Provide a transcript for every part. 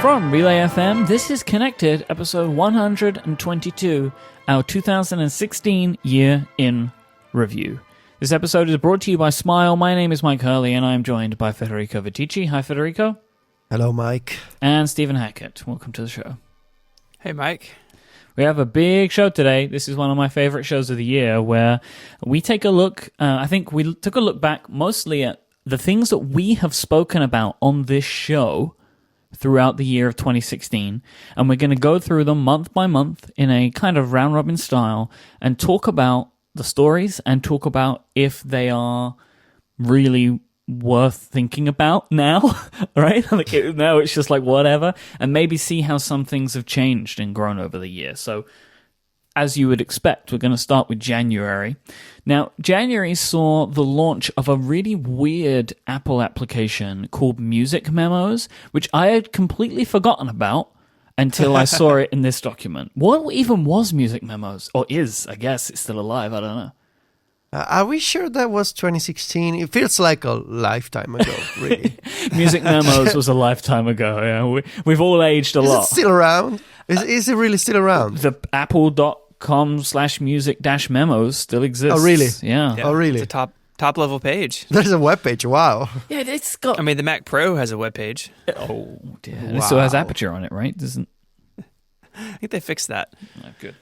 From Relay FM, this is Connected, episode 122, our 2016 year in review. This episode is brought to you by Smile. My name is Mike Hurley, and I am joined by Federico Viticci. Hi, Federico. Hello, Mike. And Stephen Hackett. Welcome to the show. Hey, Mike. We have a big show today. This is one of my favorite shows of the year, where we take a look, I think we took a look back mostly at the things that we have spoken about on this show throughout the year of 2016, and we're going to go through them month by month in a kind of round-robin style and talk about the stories and talk about if they are really worth thinking about now, right? Now it's just like whatever, and maybe see how some things have changed and grown over the year. So, as you would expect, we're going to start with January. Now, January saw the launch of a really weird Apple application called Music Memos, which I had completely forgotten about until I saw it in this document. What even was Music Memos? Or is, I guess. It's still alive, I don't know. Are we sure that was 2016? It feels like a lifetime ago, really. Music Memos was a lifetime ago. Yeah, we've all aged a lot. Is it still around? Is it really still around? The apple.com/music-memos still exists. Oh, really? Yeah. Oh, really? It's a top level page. There's a webpage. Wow. Yeah, it's got... I mean, the Mac Pro has a web page. Oh, dear. Wow. It still has Aperture on it, right? Doesn't... I think they fixed that. Oh, good.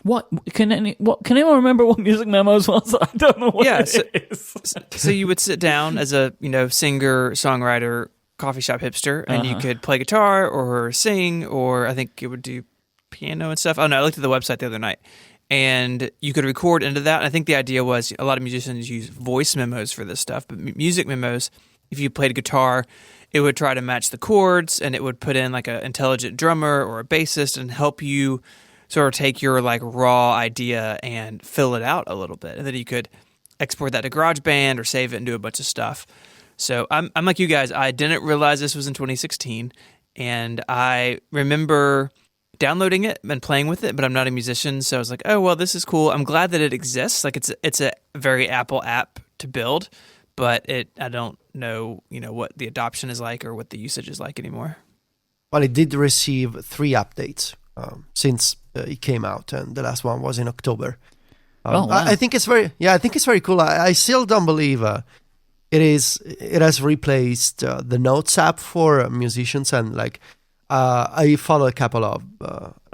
What can anyone remember what Music Memos was? I don't know what it is. So you would sit down as a singer, songwriter, coffee shop hipster, and you could play guitar or sing, or I think it would do piano and stuff. Oh no, I looked at the website the other night, and you could record into that. And I think the idea was a lot of musicians use voice memos for this stuff, but Music Memos, if you played guitar, it would try to match the chords, and it would put in like an intelligent drummer or a bassist and help you sort of take your like raw idea and fill it out a little bit, and then you could export that to GarageBand or save it and do a bunch of stuff. So I'm like you guys. I didn't realize this was in 2016, and I remember downloading it and playing with it, but I'm not a musician, so I was like, oh well, this is cool. I'm glad that it exists. Like it's a very Apple app to build, but I don't know what the adoption is like or what the usage is like anymore. Well, it did receive 3 updates since it came out, and the last one was in October. Wow. I think it's very cool. I still don't believe it has replaced the Notes app for musicians, and like I follow a couple of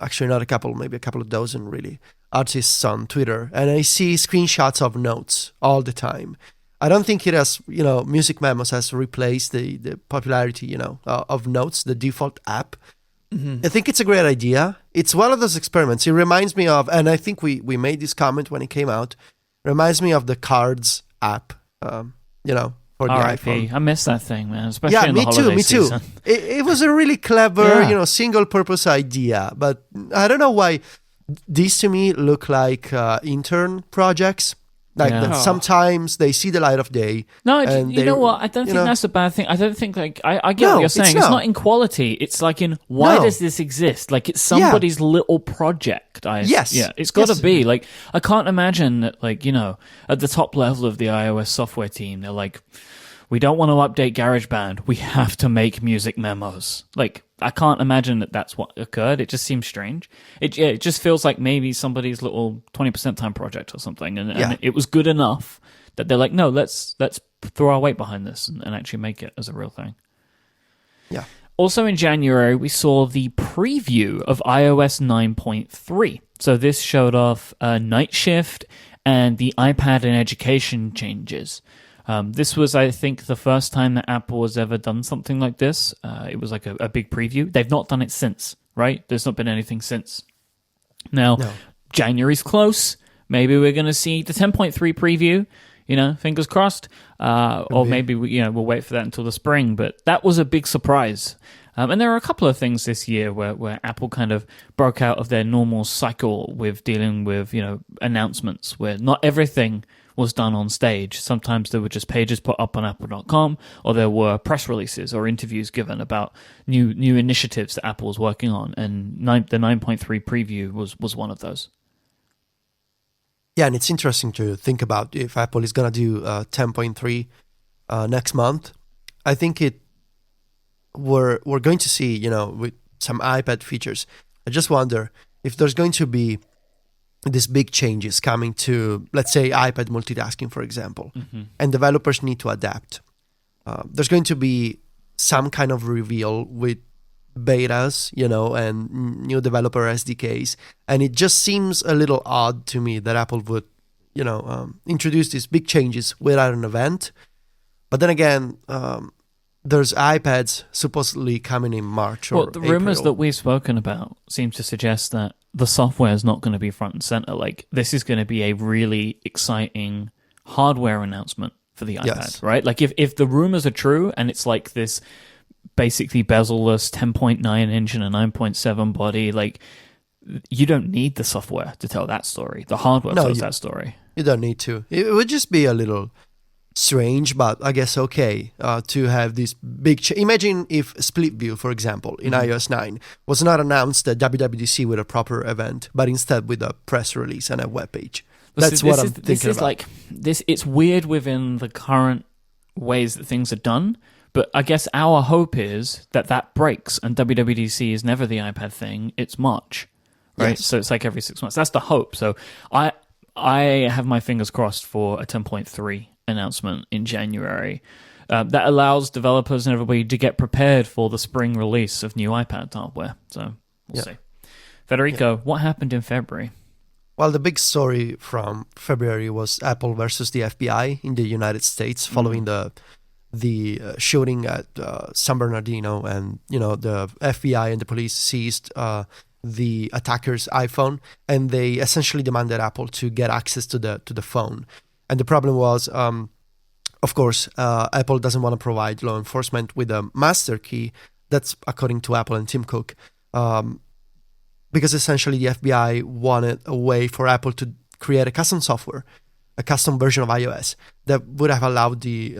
actually not a couple, maybe a couple of dozen really artists on Twitter, and I see screenshots of Notes all the time. I don't think it has, Music Memos has replaced the popularity, of Notes, the default app. Mm-hmm. I think it's a great idea. It's one of those experiments. It reminds me of, and I think we made this comment when it came out, reminds me of the Cards app, for the iPhone. I miss that thing, man, especially in the holiday me too. season. It was a really clever, single-purpose idea, but I don't know why these to me look like intern projects. Like that sometimes they see the light of day. No, you know what? I don't think that's a bad thing. I don't think I get what you're saying. It's not in quality. It's like in why does this exist? Like it's somebody's little project. Yes. Yeah, it's got to be. Like I can't imagine that at the top level of the iOS software team, they're like, we don't want to update GarageBand. We have to make Music Memos. Like, I can't imagine that that's what occurred. It just seems strange. It just feels like maybe somebody's little 20% time project or something. And it was good enough that they're like, no, let's throw our weight behind this and actually make it as a real thing. Yeah. Also in January, we saw the preview of iOS 9.3. So this showed off Night Shift and the iPad and education changes. This was, I think, the first time that Apple has ever done something like this. It was like a big preview. They've not done it since, right? There's not been anything since. Now, January's close. Maybe we're going to see the 10.3 preview, fingers crossed. Or maybe we'll wait for that until the spring. But that was a big surprise. And there are a couple of things this year where Apple kind of broke out of their normal cycle with dealing with, announcements, where not everything was done on stage. Sometimes there were just pages put up on apple.com, or there were press releases or interviews given about new initiatives that Apple was working on, and the 9.3 preview was one of those. Yeah, and it's interesting to think about if Apple is going to do 10.3 next month. I think we're going to see, with some iPad features, I just wonder if there's going to be these big changes coming to, let's say, iPad multitasking, for example, and developers need to adapt. There's going to be some kind of reveal with betas, and new developer SDKs, and it just seems a little odd to me that Apple would, introduce these big changes without an event. But then again, there's iPads supposedly coming in March or the rumors April. that we've spoken about seem to suggest that the software is not going to be front and center. Like, this is going to be a really exciting hardware announcement for the iPad, Yes. right? Like, if the rumors are true and it's like this basically bezel-less 10.9 inch and a 9.7 body, like, you don't need the software to tell that story. The hardware tells that story. You don't need to. It would just be a little strange, but I guess okay, to have this big imagine if Split View, for example, in iOS 9 was not announced at WWDC with a proper event, but instead with a press release and a web page. That's what I'm thinking about. Like this. It's weird within the current ways that things are done, but I guess our hope is that breaks and WWDC is never the iPad thing. It's March, right? Yes. So it's like every 6 months. That's the hope. So I have my fingers crossed for a 10.3 announcement in January that allows developers and everybody to get prepared for the spring release of new iPad hardware. So we'll see. Federico, what happened in February? Well, the big story from February was Apple versus the FBI in the United States following the shooting at San Bernardino, and the FBI and the police seized the attacker's iPhone, and they essentially demanded Apple to get access to the phone. And the problem was, of course, Apple doesn't want to provide law enforcement with a master key. That's according to Apple and Tim Cook, because essentially the FBI wanted a way for Apple to create a custom software, a custom version of iOS that would have allowed the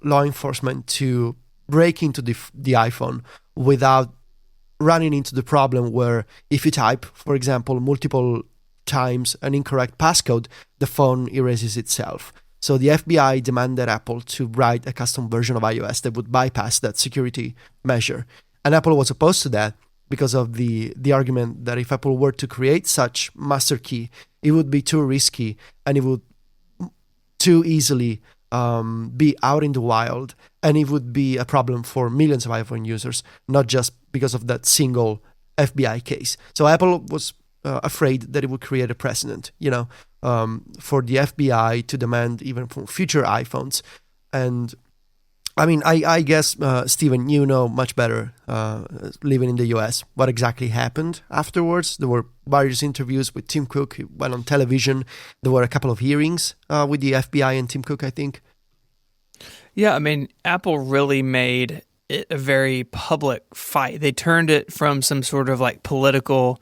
law enforcement to break into the iPhone without running into the problem where if you type, for example, multiple times an incorrect passcode, the phone erases itself. So the FBI demanded Apple to write a custom version of iOS that would bypass that security measure. And Apple was opposed to that because of the argument that if Apple were to create such master key, it would be too risky and it would too easily be out in the wild, and it would be a problem for millions of iPhone users, not just because of that single FBI case. So Apple was afraid that it would create a precedent, for the FBI to demand even for future iPhones. And I mean, I guess, Steven, you know much better, living in the US, what exactly happened afterwards. There were various interviews with Tim Cook. He went on television. There were a couple of hearings with the FBI and Tim Cook, I think. Yeah, I mean, Apple really made it a very public fight. They turned it from some sort of like political,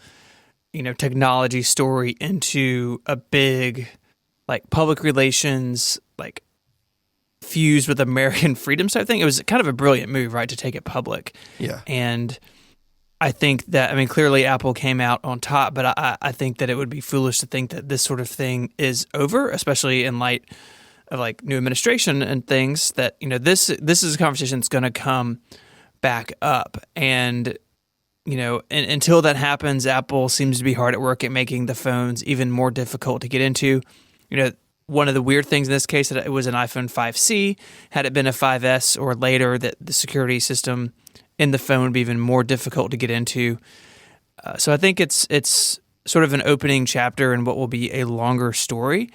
technology story into a big, like, public relations, like, fused with American freedom type thing. It was kind of a brilliant move, right, to take it public. Yeah. And I think that, clearly Apple came out on top, but I think that it would be foolish to think that this sort of thing is over, especially in light of like new administration and things that, this is a conversation that's going to come back up. And, until that happens, Apple seems to be hard at work at making the phones even more difficult to get into. One of the weird things in this case that it was an iPhone 5C. Had it been a 5S or later, that the security system in the phone would be even more difficult to get into. So I think it's sort of an opening chapter in what will be a longer story.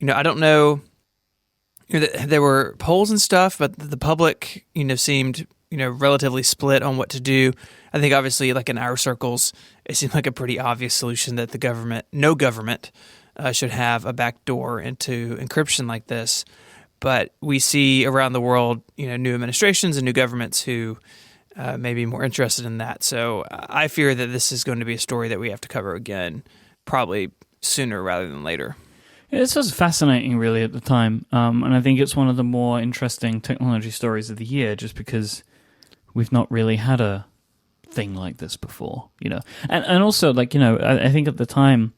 I don't know. There were polls and stuff, but the public, seemed relatively split on what to do. I think obviously, like in our circles, it seemed like a pretty obvious solution that no government should have a backdoor into encryption like this. But we see around the world, new administrations and new governments who may be more interested in that. So I fear that this is going to be a story that we have to cover again, probably sooner rather than later. Yeah, this was fascinating, really, at the time. And I think it's one of the more interesting technology stories of the year, just because we've not really had a thing like this before, And also, like, I think at the time,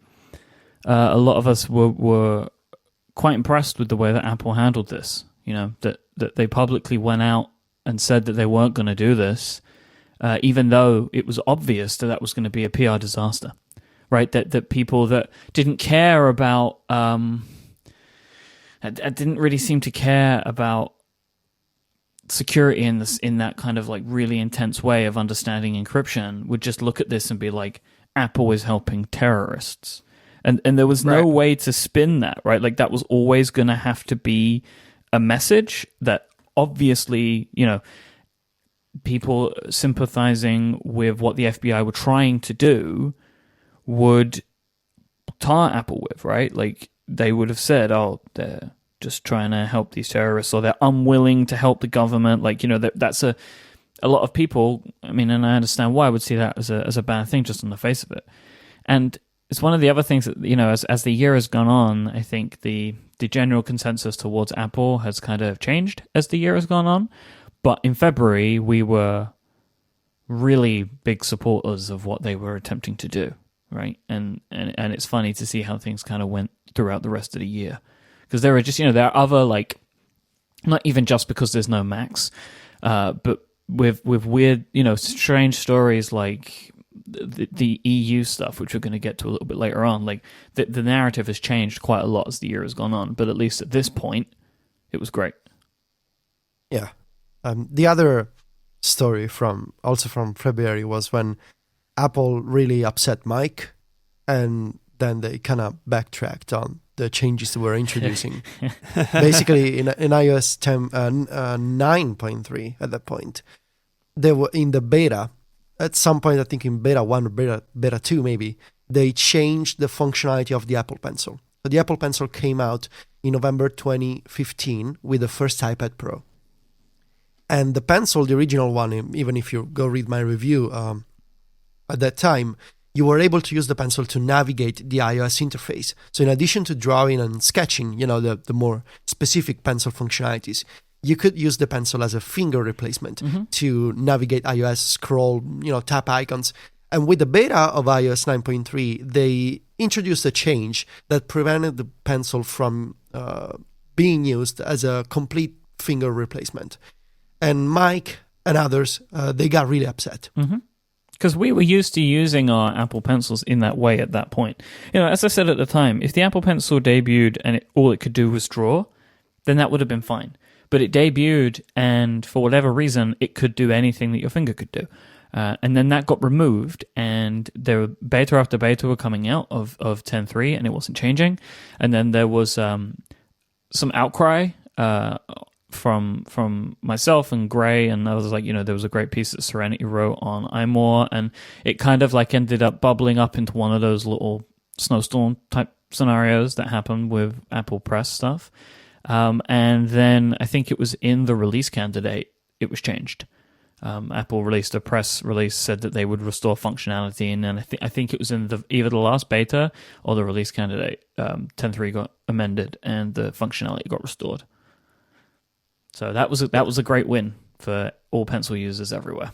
a lot of us were quite impressed with the way that Apple handled this. That they publicly went out and said that they weren't going to do this, even though it was obvious that was going to be a PR disaster, right? That people that didn't care about, didn't really seem to care about security in that kind of like really intense way of understanding encryption would just look at this and be like, Apple is helping terrorists. And there was no way to spin that, right? Like that was always going to have to be a message that obviously, people sympathizing with what the FBI were trying to do would tar Apple with, right? Like they would have said, oh, they're just trying to help these terrorists, or they're unwilling to help the government. Like, that's a lot of people, I mean, and I understand why I would see that as a bad thing just on the face of it. And it's one of the other things that, as the year has gone on, I think the general consensus towards Apple has kind of changed as the year has gone on. But in February, we were really big supporters of what they were attempting to do, right? And it's funny to see how things kind of went throughout the rest of the year. Because there are just, there are other, like, not even just because there's no Macs, but with weird, strange stories like the EU stuff, which we're going to get to a little bit later on. Like, the narrative has changed quite a lot as the year has gone on, but at least at this point, it was great. Yeah. The other story from February was when Apple really upset Mike, and then they kind of backtracked on the changes they were introducing. Basically, in iOS 9.3 at that point, they were in the beta. At some point, I think in beta 1 or beta 2 maybe, they changed the functionality of the Apple Pencil. So the Apple Pencil came out in November 2015 with the first iPad Pro. And the Pencil, the original one, even if you go read my review at that time, you were able to use the Pencil to navigate the iOS interface. So in addition to drawing and sketching, the more specific Pencil functionalities, you could use the Pencil as a finger replacement to navigate iOS, scroll, tap icons. And with the beta of iOS 9.3, they introduced a change that prevented the Pencil from being used as a complete finger replacement. And Mike and others, they got really upset. Because we were used to using our Apple Pencils in that way at that point. As I said at the time, if the Apple Pencil debuted and all it could do was draw, then that would have been fine. But it debuted, and for whatever reason, it could do anything that your finger could do. And then that got removed, and there were beta after beta were coming out of 10.3, and it wasn't changing. And then there was some outcry from myself and Gray and others. Like, there was a great piece that Serenity wrote on iMore, and it kind of like ended up bubbling up into one of those little snowstorm type scenarios that happen with Apple Press stuff. And then I think it was in the release candidate, it was changed. Apple released a press release, said that they would restore functionality, and then I think it was in either the last beta or the release candidate. 10.3 got amended and the functionality got restored. So that was a great win for all Pencil users everywhere.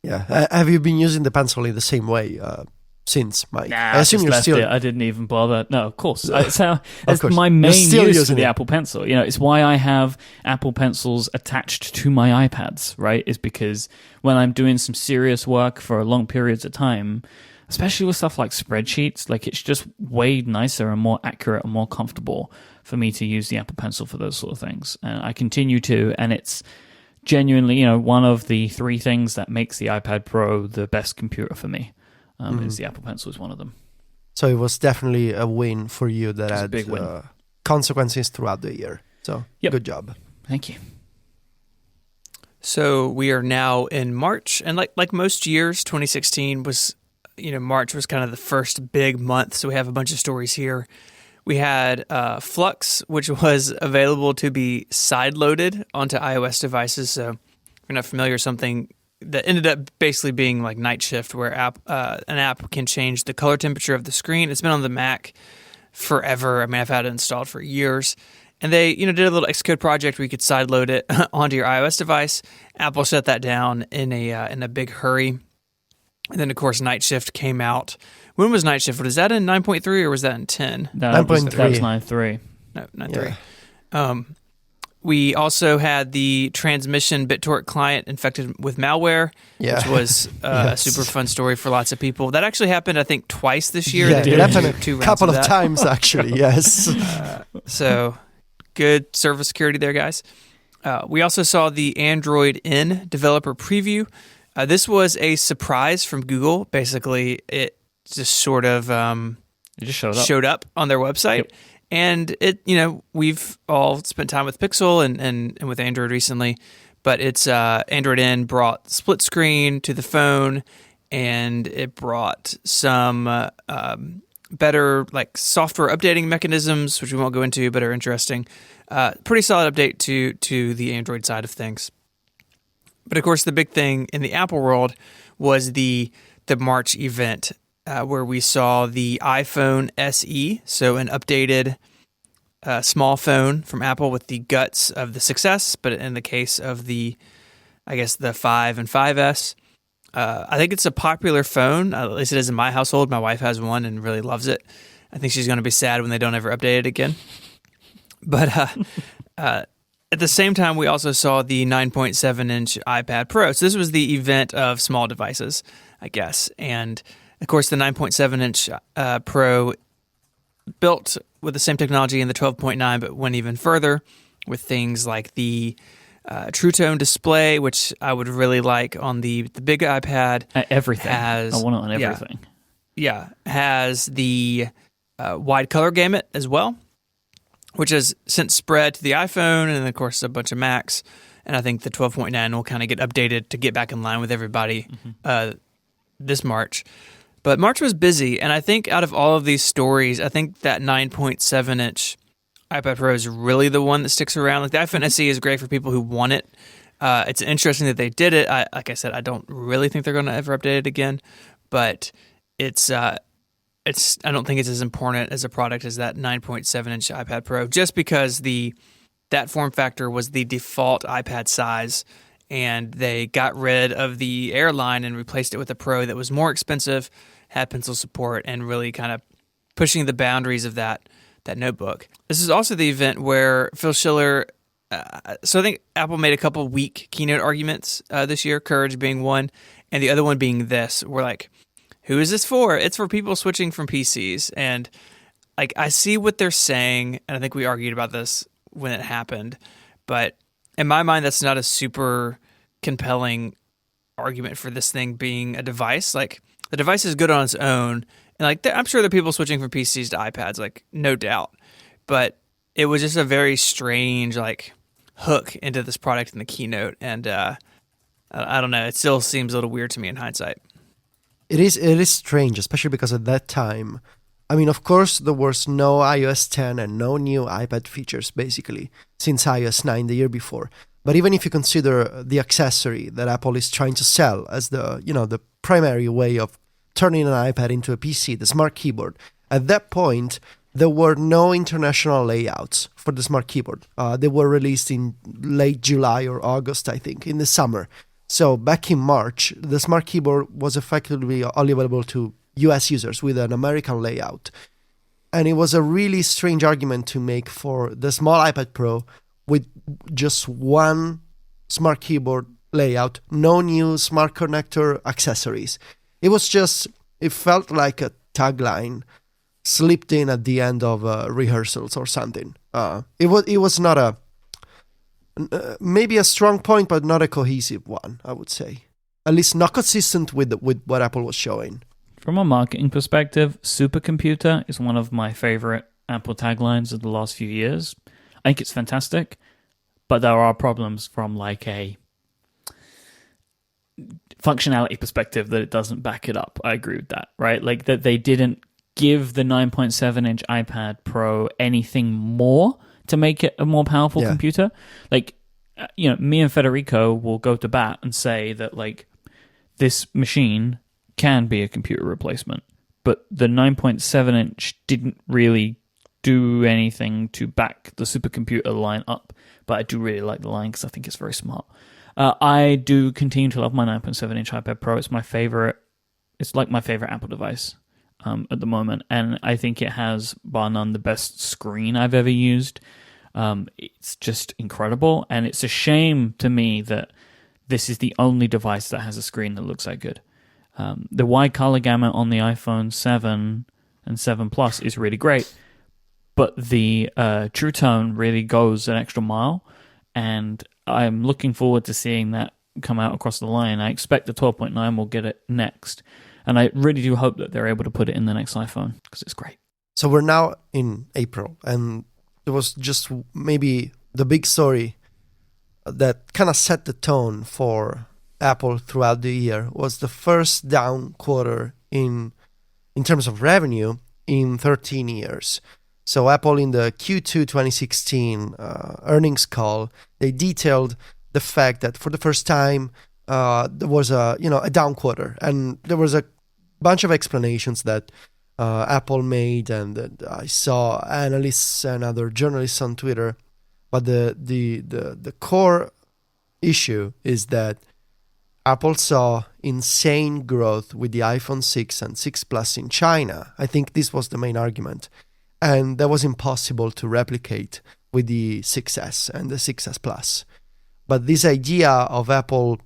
Yeah, have you been using the Pencil in the same way since, Mike? Nah, I assume I you're left still. it. I didn't even bother. No, of course. That's course. my You're main still use using for the it. Apple Pencil. It's why I have Apple Pencils attached to my iPads, right? Is because when I'm doing some serious work for long periods of time, especially with stuff like spreadsheets, like it's just way nicer and more accurate and more comfortable for me to use the Apple Pencil for those sort of things. And I continue to, and it's genuinely, one of the three things that makes the iPad Pro the best computer for me. Is the Apple Pencil is one of them. So it was definitely a win for you that had a big win. Consequences throughout the year. So Good job. Thank you. So we are now in March, and like most years, 2016 was, March was kind of the first big month. So we have a bunch of stories here. We had Flux, which was available to be side-loaded onto iOS devices. So if you're not familiar, something that ended up basically being like Night Shift, where an app can change the color temperature of the screen. It's been on the Mac forever. I mean, I've had it installed for years. And they, did a little Xcode project where you could sideload it onto your iOS device. Apple shut that down in a big hurry. And then, of course, Night Shift came out. When was Night Shift? Was that in 9.3 or was that in 10? No, that was 9.3. 9.3. No, 9.3. We also had the Transmission BitTorrent client infected with malware, Yeah. which was a Yes. super fun story for lots of people. That actually happened, I think, twice this year. Yeah, They it did happened two a rounds couple of that. times, actually, yes. So good server security there, guys. We also saw the Android N developer preview. This was a surprise from Google. Basically, it just sort of It just showed up. showed up on their website. Yep. And it, we've all spent time with Pixel and with Android recently, but it's Android N brought split screen to the phone, and it brought some better like software updating mechanisms, which we won't go into, but are interesting. Pretty solid update to the Android side of things. But of course, the big thing in the Apple world was the March event. Where we saw the iPhone SE, so an updated small phone from Apple with the guts of the 6S, but in the case of the 5 and 5S. I think it's a popular phone, at least it is in my household. My wife has one and really loves it. I think she's going to be sad when they don't ever update it again. But at the same time, we also saw the 9.7-inch iPad Pro. So this was the event of small devices, I guess. And of course, the 9.7-inch Pro built with the same technology in the 12.9, but went even further with things like the True Tone display, which I would really like on the big iPad. Everything. Has, I want it on everything. Yeah, has the wide color gamut as well, which has since spread to the iPhone and, of course, a bunch of Macs. And I think the 12.9 will kind of get updated to get back in line with everybody this March. But March was busy, and I think out of all of these stories, I think that 9.7-inch iPad Pro is really the one that sticks around. Like the iPhone SE is great for people who want it. It's interesting that they did it. Like I said, I don't really think they're going to ever update it again, but it's I don't think it's as important as a product as that 9.7-inch iPad Pro, just because that form factor was the default iPad size. And they got rid of the Air line and replaced it with a Pro that was more expensive, had pencil support, and really kind of pushing the boundaries of that notebook. This is also the event where Phil Schiller, so I think Apple made a couple weak keynote arguments this year, Courage being one, and the other one being this. We're like, who is this for? It's for people switching from PCs. And like I see what they're saying, and I think we argued about this when it happened, but in my mind, that's not a super compelling argument for this thing being a device. Like, the device is good on its own. And, like, I'm sure there are people switching from PCs to iPads, like, no doubt. But it was just a very strange, like, hook into this product in the keynote. And I don't know. It still seems a little weird to me in hindsight. It is strange, especially because at that time, I mean, of course, there was no iOS 10 and no new iPad features, basically, since iOS 9 the year before. But even if you consider the accessory that Apple is trying to sell as the primary way of turning an iPad into a PC, the Smart Keyboard, at that point, there were no international layouts for the Smart Keyboard. They were released in late July or August, I think, in the summer. So back in March, the Smart Keyboard was effectively only available to US users with an American layout. And it was a really strange argument to make for the small iPad Pro with just one Smart Keyboard layout, no new Smart Connector accessories. It felt like a tagline slipped in at the end of rehearsals or something. It was not maybe a strong point, but not a cohesive one, I would say. At least not consistent with what Apple was showing. From a marketing perspective, supercomputer is one of my favorite Apple taglines of the last few years. I think it's fantastic, but there are problems from like a functionality perspective that it doesn't back it up. I agree with that, right? Like that they didn't give the 9.7-inch iPad Pro anything more to make it a more powerful computer. Like, me and Federico will go to bat and say that like this machine can be a computer replacement, but the 9.7-inch didn't really do anything to back the supercomputer line up. But I do really like the line because I think it's very smart. I do continue to love my 9.7-inch iPad Pro. It's my favorite. It's like my favorite Apple device at the moment, and I think it has, bar none, the best screen I've ever used. It's just incredible, and it's a shame to me that this is the only device that has a screen that looks that good. The wide color gamut on the iPhone 7 and 7 Plus is really great, but the True Tone really goes an extra mile, and I'm looking forward to seeing that come out across the line. I expect the 12.9 will get it next, and I really do hope that they're able to put it in the next iPhone, because it's great. So we're now in April, and it was just maybe the big story that kind of set the tone for Apple throughout the year was the first down quarter in terms of revenue in 13 years. So Apple, in the Q2 2016 earnings call, they detailed the fact that for the first time there was a down quarter, and there was a bunch of explanations that Apple made, and that I saw analysts and other journalists on Twitter. But the core issue is that Apple saw insane growth with the iPhone 6 and 6 Plus in China. I think this was the main argument. And that was impossible to replicate with the 6S and the 6S Plus. But this idea of Apple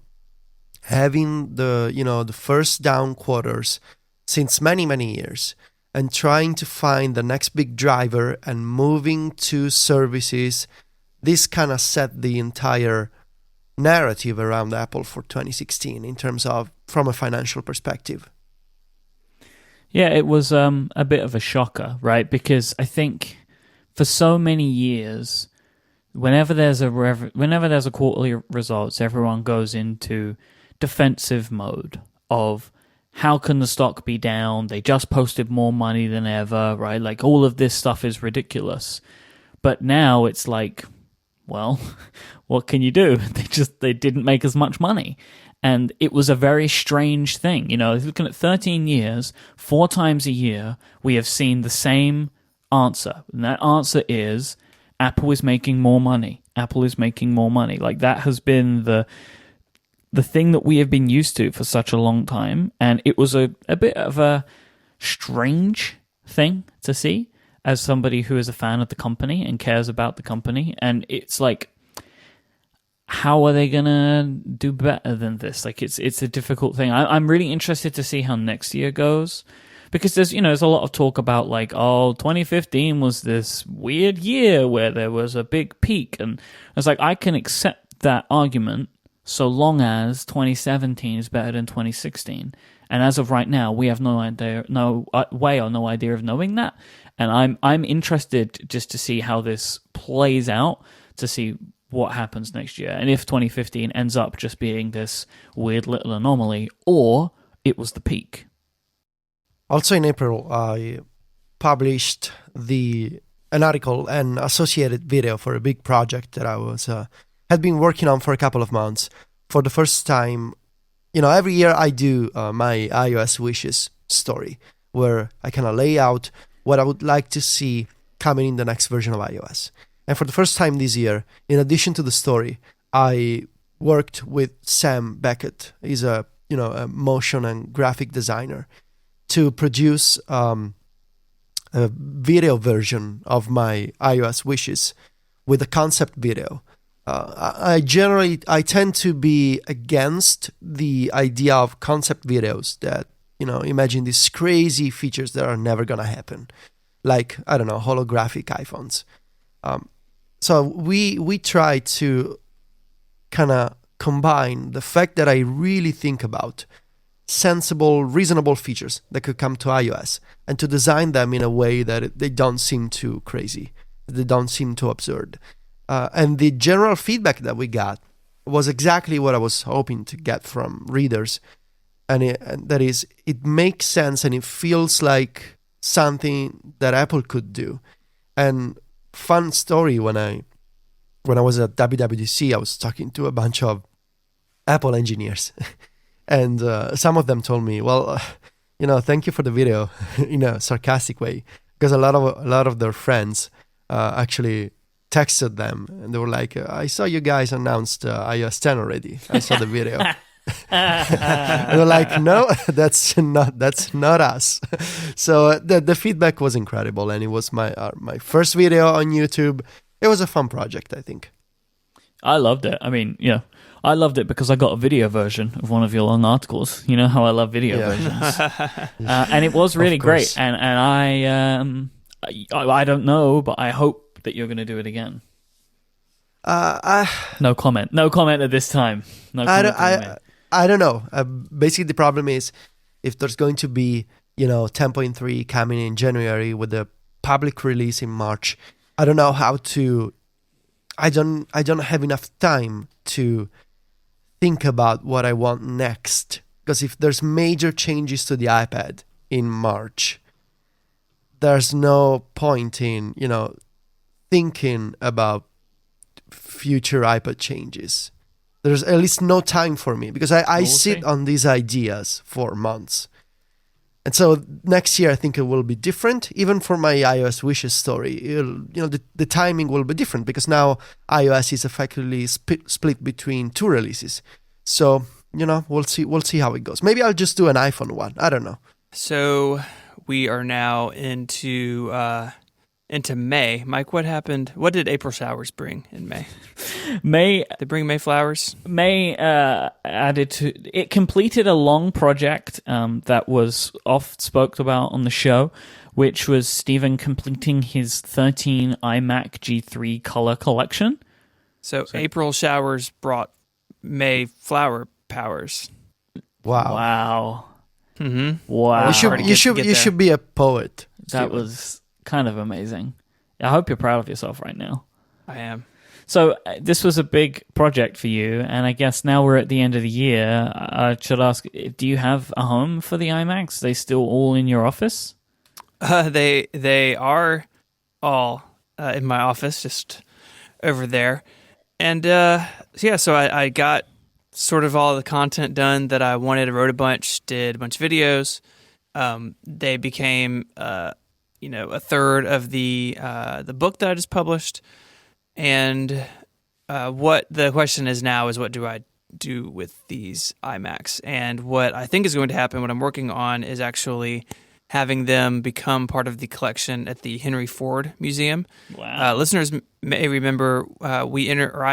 having the first down quarters since many, many years, and trying to find the next big driver and moving to services, this kind of set the entire narrative around Apple for 2016 in terms of from a financial perspective. Yeah, it was a bit of a shocker, right? Because I think for so many years, whenever there's a quarterly results, everyone goes into defensive mode of how can the stock be down? They just posted more money than ever, right? Like all of this stuff is ridiculous. But now it's like, well, what can you do? They didn't make as much money. And it was a very strange thing. Looking at 13 years, 4 times a year, we have seen the same answer. And that answer is Apple is making more money. Apple is making more money. Like that has been the thing that we have been used to for such a long time. And it was a bit of a strange thing to see as somebody who is a fan of the company and cares about the company. And it's like, how are they gonna do better than this? Like it's a difficult thing. I'm really interested to see how next year goes, because there's a lot of talk about like, 2015 was this weird year where there was a big peak, and it's like I can accept that argument so long as 2017 is better than 2016. And as of right now, we have no idea of knowing that. And I'm interested just to see how this plays out, to see what happens next year, and if 2015 ends up just being this weird little anomaly, or it was the peak. Also in April, I published an article and associated video for a big project that I had been working on for a couple of months. For the first time, every year I do my iOS wishes story, where I kind of lay out what I would like to see coming in the next version of iOS. And for the first time this year, in addition to the story, I worked with Sam Beckett. He's a motion and graphic designer, to produce a video version of my iOS wishes with a concept video. I tend to be against the idea of concept videos that imagine these crazy features that are never gonna happen, like holographic iPhones. So we try to kind of combine the fact that I really think about sensible, reasonable features that could come to iOS, and to design them in a way that they don't seem too crazy, they don't seem too absurd. And the general feedback that we got was exactly what I was hoping to get from readers, and that is, it makes sense and it feels like something that Apple could do. And fun story, when I was at WWDC, I was talking to a bunch of Apple engineers, and some of them told me, well, thank you for the video, in a sarcastic way, because a lot of their friends actually texted them, and they were like, I saw you guys announced iOS 10 already. I saw the video. And they're like, no, that's not us. So the feedback was incredible, and it was my first video on YouTube, it was a fun project, I think. I loved it. I mean, I loved it because I got a video version of one of your long articles. You know how I love video versions, and it was really great. And I don't know, but I hope that you're going to do it again. No comment. No comment at this time. No comment. I don't know. Basically, the problem is if there's going to be 10.3 coming in January with the public release in March. I don't know how to. I don't have enough time to think about what I want next. Because if there's major changes to the iPad in March, there's no point in thinking about future iPad changes. There's at least no time for me because I sit on these ideas for months. And so next year, I think it will be different. Even for my iOS wishes story, the timing will be different because now iOS is effectively split between 2 releases. So, we'll see how it goes. Maybe I'll just do an iPhone one. I don't know. So we are now into May. Mike, what happened? What did April showers bring in May? They bring May flowers? May added to it, completed a long project that was oft spoke about on the show, which was Stephen completing his 13 iMac G3 color collection. So April showers brought May flower powers. Wow. Mm-hmm. Wow. You should be a poet. That Stephen. Was kind of amazing. I hope you're proud of yourself right now. I am. So this was a big project for you, and I guess now we're at the end of the year. I should ask, do you have a home for the iMacs? Are they still all in your office? They are all in my office, just over there. And so I got sort of all the content done that I wanted. I wrote a bunch, did a bunch of videos. They became a third of the book that I just published. And what the question is now is, what do I do with these iMacs? And what I think is going to happen, what I'm working on, is actually having them become part of the collection at the Henry Ford Museum. Wow. Listeners may remember I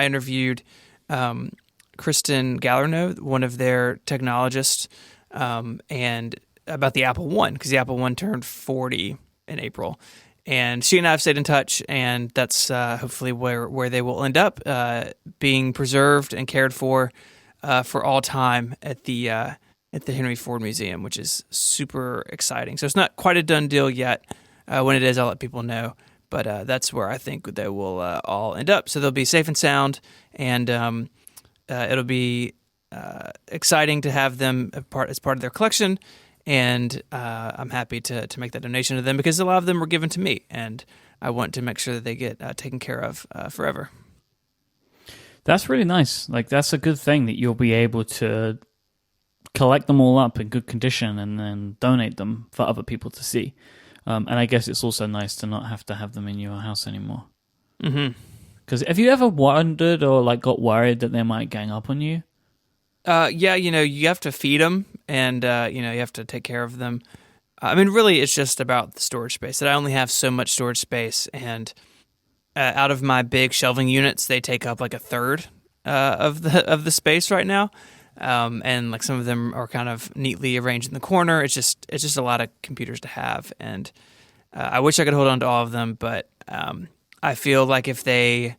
interviewed Kristen Gallerno, one of their technologists, and about the Apple One, because the Apple One turned 40 in April. And she and I have stayed in touch, and that's hopefully where they will end up, being preserved and cared for all time at the Henry Ford Museum, which is super exciting. So it's not quite a done deal yet. When it is, I'll let people know. But that's where I think they will all end up. So they'll be safe and sound, and it'll be exciting to have them as part of their collection. And I'm happy to make that donation to them because a lot of them were given to me, and I want to make sure that they get taken care of forever. That's really nice. Like, that's a good thing that you'll be able to collect them all up in good condition and then donate them for other people to see. And I guess it's also nice to not have to have them in your house anymore. Mm-hmm. Because have you ever wondered or got worried that they might gang up on you? Yeah, you have to feed them, and you have to take care of them. I mean, really, it's just about the storage space. That I only have so much storage space, and out of my big shelving units, they take up like a third of the space right now. And some of them are kind of neatly arranged in the corner. It's just a lot of computers to have, and I wish I could hold on to all of them, but I feel like if they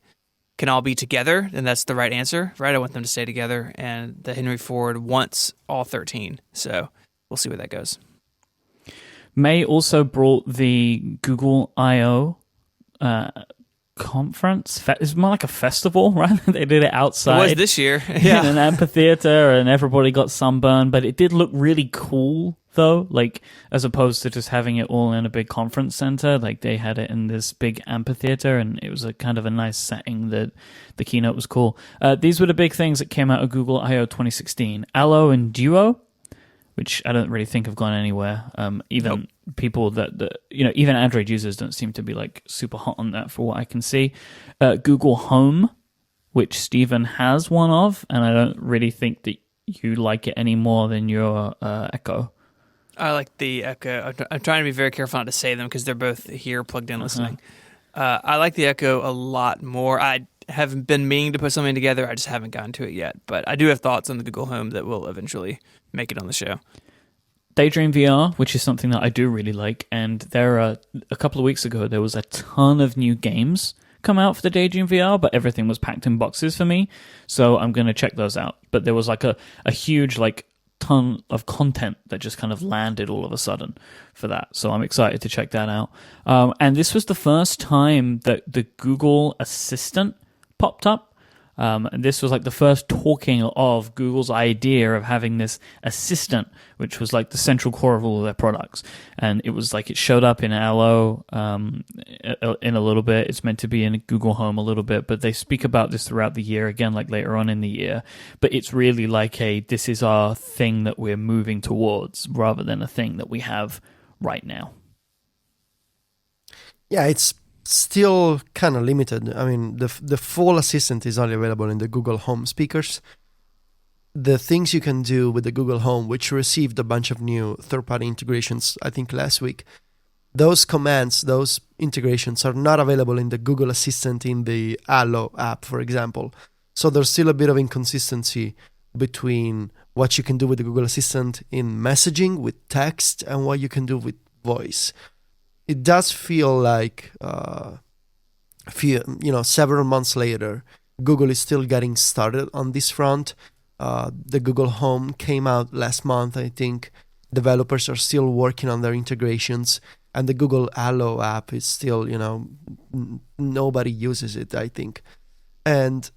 can all be together, then that's the right answer, right? I want them to stay together, and the Henry Ford wants all 13, so we'll see where that goes. May also brought the Google I/O conference. It's more like a festival, right? They did it outside. It was this year, yeah. In an amphitheater, and everybody got sunburned, but it did look really cool, though, as opposed to just having it all in a big conference center. They had it in this big amphitheater, and it was a kind of a nice setting. That the keynote was cool. These were the big things that came out of Google I/O 2016. Allo and Duo, which I don't really think have gone anywhere. Even people that even Android users don't seem to be super hot on that, for what I can see. Google Home, which Stephen has one of, and I don't really think that you like it any more than your Echo. I like the Echo. I'm trying to be very careful not to say them because they're both here plugged in listening. I like the Echo a lot more. I have been meaning to put something together. I just haven't gotten to it yet. But I do have thoughts on the Google Home that will eventually make it on the show. Daydream VR, which is something that I do really like, and there are a couple of weeks ago there was a ton of new games come out for the Daydream VR, but everything was packed in boxes for me, so I'm going to check those out. But there was like a huge ton of content that just kind of landed all of a sudden for that, so I'm excited to check that out. And this was the first time that the Google Assistant popped up. And this was like the first talking of Google's idea of having this assistant, which was like the central core of all of their products. And it was like it showed up in Allo in a little bit. It's meant to be in Google Home a little bit, but they speak about this throughout the year again, like later on in the year. But it's really like this is our thing that we're moving towards rather than a thing that we have right now. Yeah, it's still kind of limited. I mean, the full assistant is only available in the Google Home speakers. The things you can do with the Google Home, which received a bunch of new third-party integrations, I think last week, those commands, those integrations are not available in the Google Assistant in the Allo app, for example. So there's still a bit of inconsistency between what you can do with the Google Assistant in messaging with text and what you can do with voice. It does feel like several months later, Google is still getting started on this front. The Google Home came out last month, I think. Developers are still working on their integrations, and the Google Allo app is still, nobody uses it, I think. And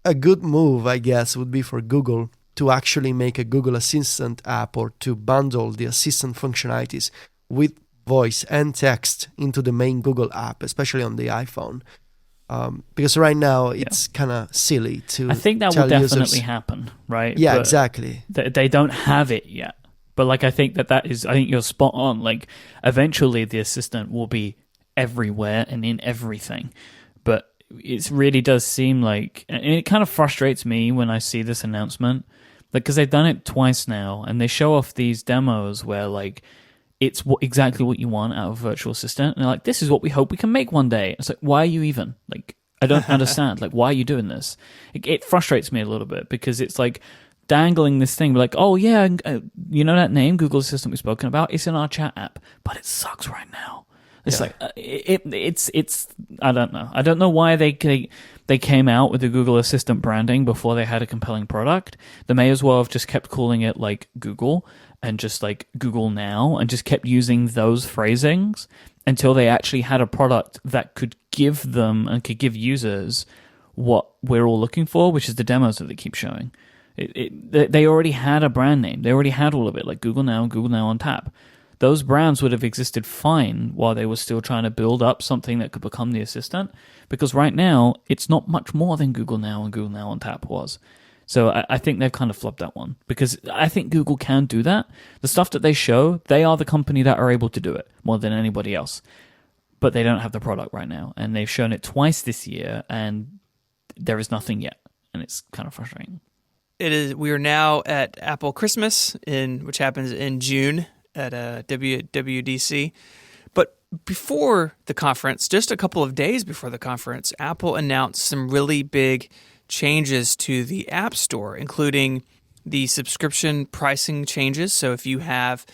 a good move, I guess, would be for Google to actually make a Google Assistant app or to bundle the Assistant functionalities with voice and text into the main Google app, especially on the iPhone. Because right now it's kind of silly to I think that tell will definitely users, happen, right? Yeah, but exactly. They don't have it yet. But I think I think you're spot on. Like, eventually the assistant will be everywhere and in everything. But it really does seem like, and it kind of frustrates me when I see this announcement, because they've done it twice now, and they show off these demos where it's exactly what you want out of a virtual assistant. And they're like, this is what we hope we can make one day. It's like, why are you even? I don't understand. Why are you doing this? It frustrates me a little bit because it's like dangling this thing. Like, oh, yeah, you know that name, Google Assistant we've spoken about? It's in our chat app, but it sucks right now. It's it's I don't know. I don't know why they came out with the Google Assistant branding before they had a compelling product. They may as well have just kept calling it Google and just Google Now and just kept using those phrasings until they actually had a product that could give them and could give users what we're all looking for, which is the demos that they keep showing. They already had a brand name. They already had all of it, like Google Now and Google Now on tap. Those brands would have existed fine while they were still trying to build up something that could become the assistant, because right now it's not much more than Google Now and Google Now on tap was. So I think they've kind of flubbed that one, because I think Google can do that. The stuff that they show, they are the company that are able to do it more than anybody else. But they don't have the product right now, and they've shown it twice this year, and there is nothing yet, and it's kind of frustrating. It is. We are now at Apple Christmas, which happens in June at WWDC. But before the conference, just a couple of days before the conference, Apple announced some really big changes to the App Store, including the subscription pricing changes. So if you have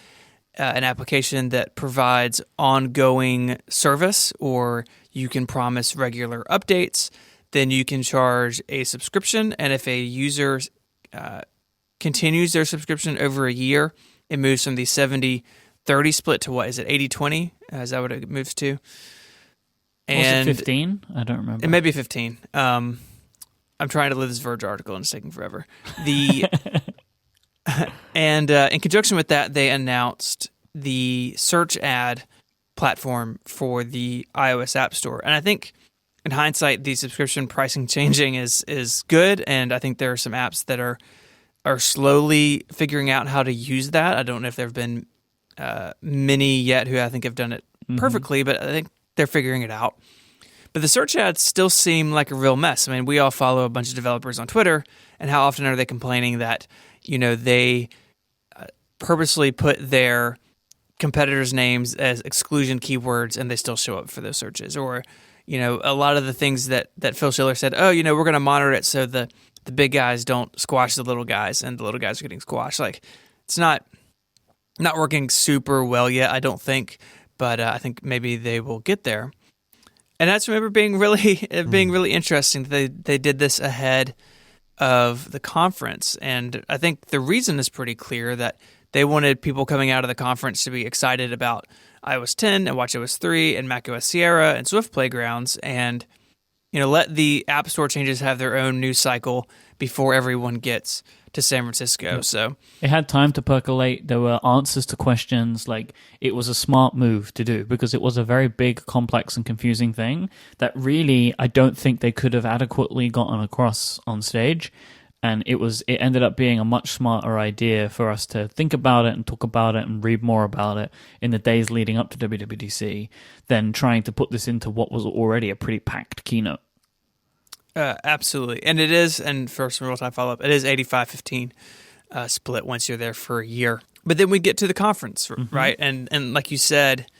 an application that provides ongoing service, or you can promise regular updates, then you can charge a subscription. And if a user continues their subscription over a year, it moves from the 70-30 split to, what is it, 80-20? Is that what it moves to? And was it 15? I don't remember. It may be 15. I'm trying to live this Verge article and it's taking forever. And in conjunction with that, they announced the search ad platform for the iOS App Store. And I think in hindsight, the subscription pricing changing is good. And I think there are some apps that are slowly figuring out how to use that. I don't know if there have been many yet who I think have done it perfectly, but I think they're figuring it out. But the search ads still seem like a real mess. I mean, we all follow a bunch of developers on Twitter, and how often are they complaining that, they purposely put their competitors' names as exclusion keywords, and they still show up for those searches. Or, a lot of the things that Phil Schiller said, we're going to monitor it so the big guys don't squash the little guys, and the little guys are getting squashed. Like, it's not working super well yet, I don't think, but I think maybe they will get there. And I just remember being really interesting. They did this ahead of the conference, and I think the reason is pretty clear, that they wanted people coming out of the conference to be excited about iOS 10 and watchOS 3 and macOS Sierra and Swift Playgrounds, and let the App Store changes have their own news cycle before everyone gets to San Francisco. Yep. So it had time to percolate. There were answers to questions. Like, it was a smart move to do, because it was a very big, complex, and confusing thing that really I don't think they could have adequately gotten across on stage. And it ended up being a much smarter idea for us to think about it and talk about it and read more about it in the days leading up to WWDC than trying to put this into what was already a pretty packed keynote. Absolutely. And it is, and for some real-time follow-up, it is 85-15 split once you're there for a year. But then we get to the conference, right? And like you said,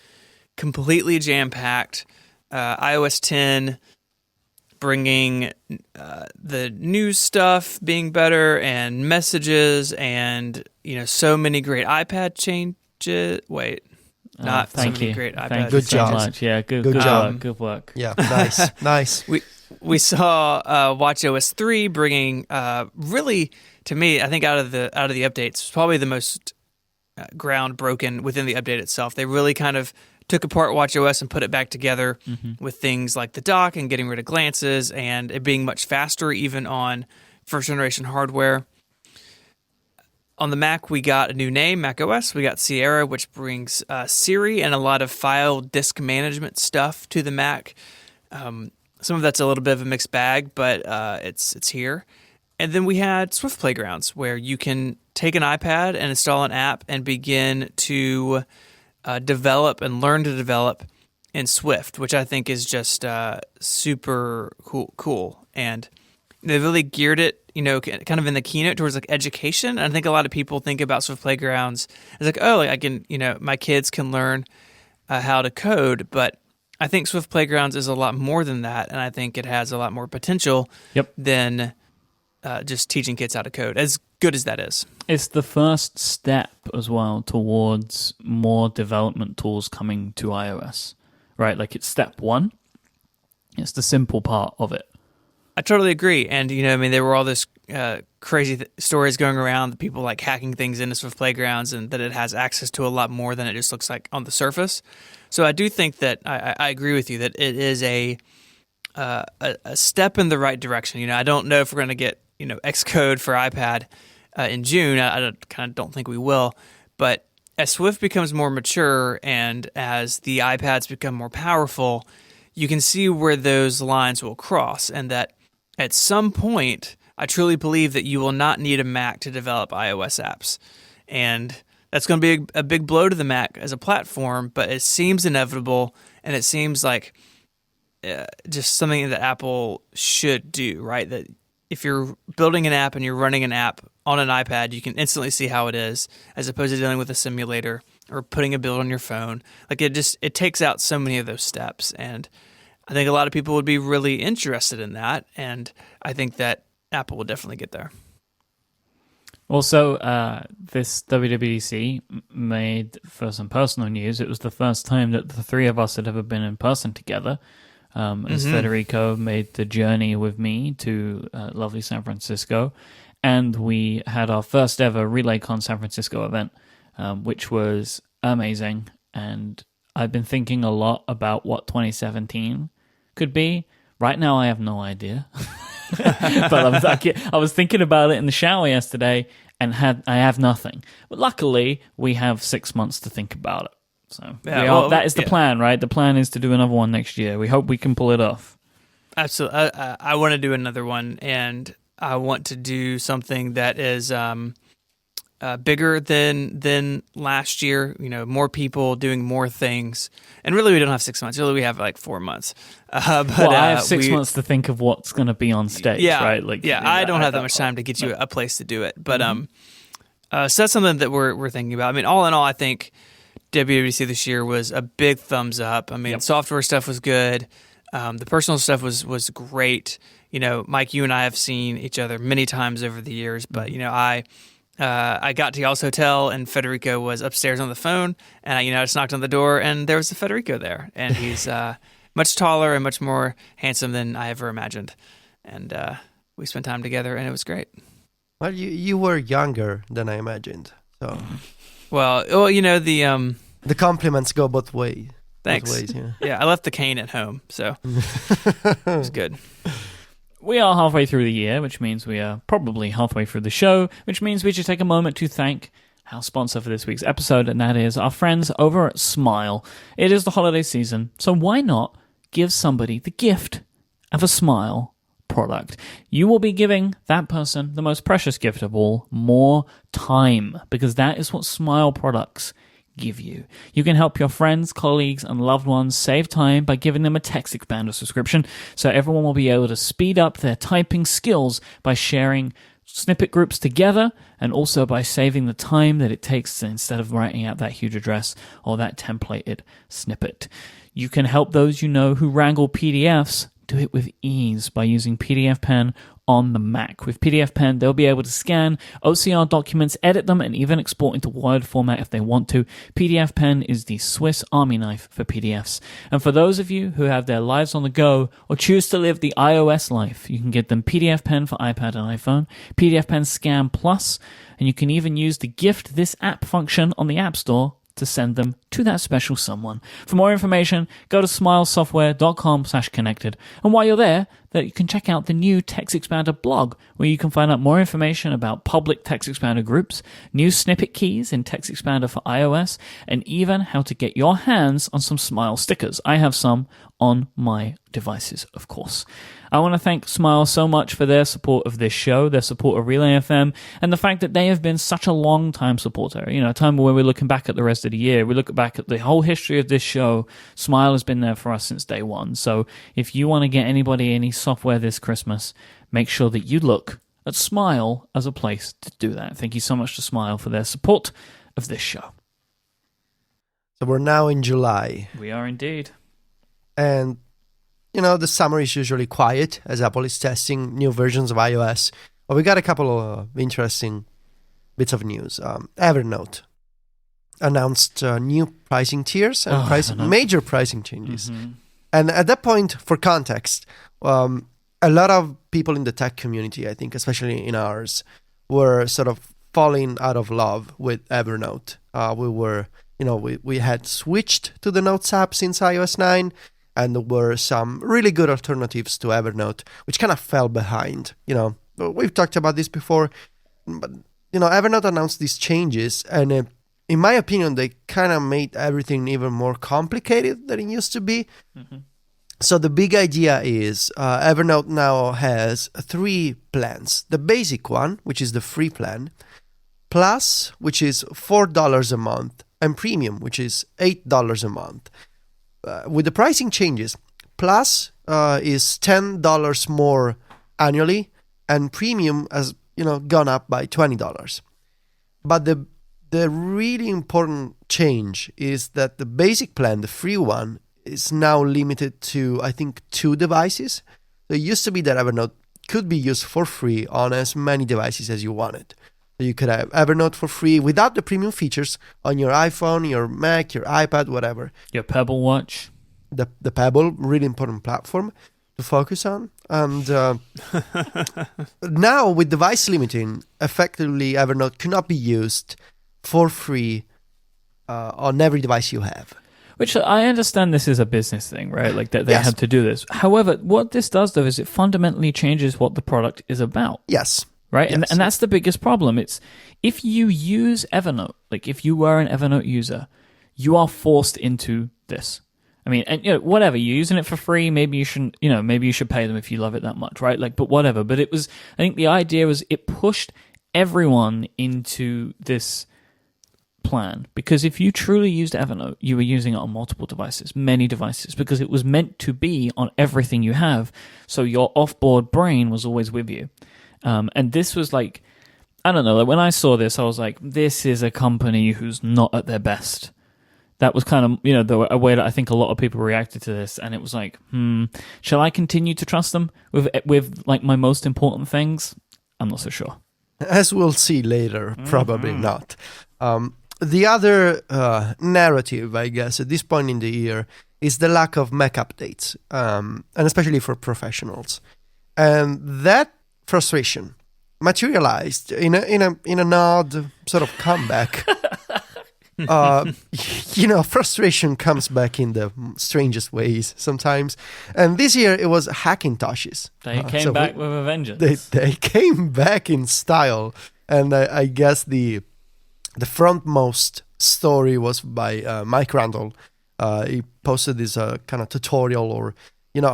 completely jam-packed. iOS 10 bringing the news stuff being better, and messages, and so many great iPad changes. Wait, not so many great iPad. Good job. Much. Yeah, good job. Good work. Yeah, nice. We saw watchOS 3 bringing really, to me, I think out of the updates, probably the most ground broken within the update itself. They really kind of took apart watchOS and put it back together with things like the dock and getting rid of glances, and it being much faster even on first generation hardware. On the Mac, we got a new name, macOS. We got Sierra, which brings Siri and a lot of file disk management stuff to the Mac. Some of that's a little bit of a mixed bag, but it's here. And then we had Swift Playgrounds, where you can take an iPad and install an app and begin to develop and learn to develop in Swift, which I think is just super cool. And they really geared it, kind of in the keynote towards like education. And I think a lot of people think about Swift Playgrounds as like, I can, my kids can learn how to code, but I think Swift Playgrounds is a lot more than that, and I think it has a lot more potential than just teaching kids how to code, as good as that is. It's the first step as well towards more development tools coming to iOS, right? Like, it's step one. It's the simple part of it. I totally agree. And, there were all this crazy stories going around, people like hacking things into Swift Playgrounds, and that it has access to a lot more than it just looks like on the surface. So I do think that I agree with you that it is a step in the right direction. I don't know if we're going to get, Xcode for iPad in June. I kind of don't think we will. But as Swift becomes more mature and as the iPads become more powerful, you can see where those lines will cross, and that at some point, I truly believe that you will not need a Mac to develop iOS apps. And that's going to be a big blow to the Mac as a platform, but it seems inevitable, and it seems like just something that Apple should do, right? That if you're building an app and you're running an app on an iPad, you can instantly see how it is, as opposed to dealing with a simulator or putting a build on your phone. Like, it takes out so many of those steps, and I think a lot of people would be really interested in that, and I think that Apple will definitely get there. Also, this WWDC made, for some personal news, it was the first time that the three of us had ever been in person together, as Federico made the journey with me to lovely San Francisco, and we had our first ever RelayCon San Francisco event, which was amazing, and I've been thinking a lot about what 2017 could be. Right now, I have no idea. But I was thinking about it in the shower yesterday, and I have nothing. But luckily, we have 6 months to think about it. So that is the plan, right? The plan is to do another one next year. We hope we can pull it off. Absolutely. I want to do another one, and I want to do something that is bigger than last year. More people doing more things. And really, we don't have 6 months. Really, we have like 4 months. But I have 6 months to think of what's going to be on stage, right? I don't have that much time to get you a place to do it. But so that's something that we're thinking about. I mean, all in all, I think WWDC this year was a big thumbs up. I mean, software stuff was good. The personal stuff was great. Mike, you and I have seen each other many times over the years, but I got to y'all's hotel and Federico was upstairs on the phone, and I just knocked on the door and there was a Federico there, and he's much taller and much more handsome than I ever imagined, and we spent time together and it was great. Well, you were younger than I imagined, so. Well, the compliments go both ways. Thanks. Both ways, yeah, I left the cane at home, so it was good. We are halfway through the year, which means we are probably halfway through the show, which means we should take a moment to thank our sponsor for this week's episode, and that is our friends over at Smile. It is the holiday season, so why not give somebody the gift of a Smile product? You will be giving that person the most precious gift of all, more time, because that is what Smile products give you. You can help your friends, colleagues, and loved ones save time by giving them a text expander subscription, so everyone will be able to speed up their typing skills by sharing snippet groups together, and also by saving the time that it takes instead of writing out that huge address or that templated snippet. You can help those you know who wrangle PDFs do it with ease by using PDF Pen on the Mac. With PDF Pen, they'll be able to scan OCR documents, edit them, and even export into Word format if they want to. PDF Pen is the Swiss Army knife for PDFs. And for those of you who have their lives on the go or choose to live the iOS life, you can get them PDF Pen for iPad and iPhone, PDF Pen Scan Plus, and you can even use the Gift This App function on the App Store to send them to that special someone. For more information, go to smilesoftware.com/connected. And while you're there, that you can check out the new Text Expander blog, where you can find out more information about public Text Expander groups, new snippet keys in Text Expander for iOS, and even how to get your hands on some Smile stickers. I have some on my devices, of course. I want to thank Smile so much for their support of this show, their support of Relay FM, and the fact that they have been such a long-time supporter. A time where we're looking back at the rest of the year, we look back at the whole history of this show. Smile has been there for us since day one. So if you want to get anybody any software this Christmas, make sure that you look at Smile as a place to do that. Thank you so much to Smile for their support of this show. So we're now in July. We are indeed. And, the summer is usually quiet as Apple is testing new versions of iOS. But we got a couple of interesting bits of news. Evernote announced new pricing tiers and major pricing changes. Mm-hmm. And at that point, for context, a lot of people in the tech community, I think, especially in ours, were sort of falling out of love with Evernote. We had switched to the Notes app since iOS 9, and there were some really good alternatives to Evernote, which kind of fell behind. We've talked about this before, but, Evernote announced these changes, and in my opinion, they kind of made everything even more complicated than it used to be. Mm-hmm. So the big idea is Evernote now has 3 plans. The basic one, which is the free plan, Plus, which is $4 a month, and Premium, which is $8 a month. With the pricing changes, Plus is $10 more annually, and Premium has gone up by $20. But the really important change is that the basic plan, the free one, is now limited to, I think, 2 devices. So it used to be that Evernote could be used for free on as many devices as you wanted. So you could have Evernote for free without the premium features on your iPhone, your Mac, your iPad, whatever. Your Pebble Watch. The Pebble, really important platform to focus on. And now with device limiting, effectively Evernote cannot be used for free on every device you have. Which I understand this is a business thing, right? Like that they Yes. had to do this. However, what this does though is it fundamentally changes what the product is about. Yes. Right? Yes. And that's the biggest problem. It's if you use Evernote, like if you were an Evernote user, you are forced into this. I mean, and whatever, you're using it for free, maybe you shouldn't, maybe you should pay them if you love it that much, right? Like, but whatever. But it was, I think the idea was it pushed everyone into this plan, because if you truly used Evernote, you were using it on multiple devices, many devices, because it was meant to be on everything you have. So your off-board brain was always with you. And this was like, I don't know, like when I saw this, I was like, this is a company who's not at their best. That was kind of, a way that I think a lot of people reacted to this, and it was like, shall I continue to trust them with like my most important things? I'm not so sure. As we'll see later, probably not. The other narrative, I guess, at this point in the year is the lack of Mac updates, and especially for professionals. And that frustration materialized in an odd sort of comeback. Frustration comes back in the strangest ways sometimes. And this year it was Hackintoshes. They came back with a vengeance. They came back in style. And I guess the frontmost story was by Mike Randall. He posted this kind of tutorial, or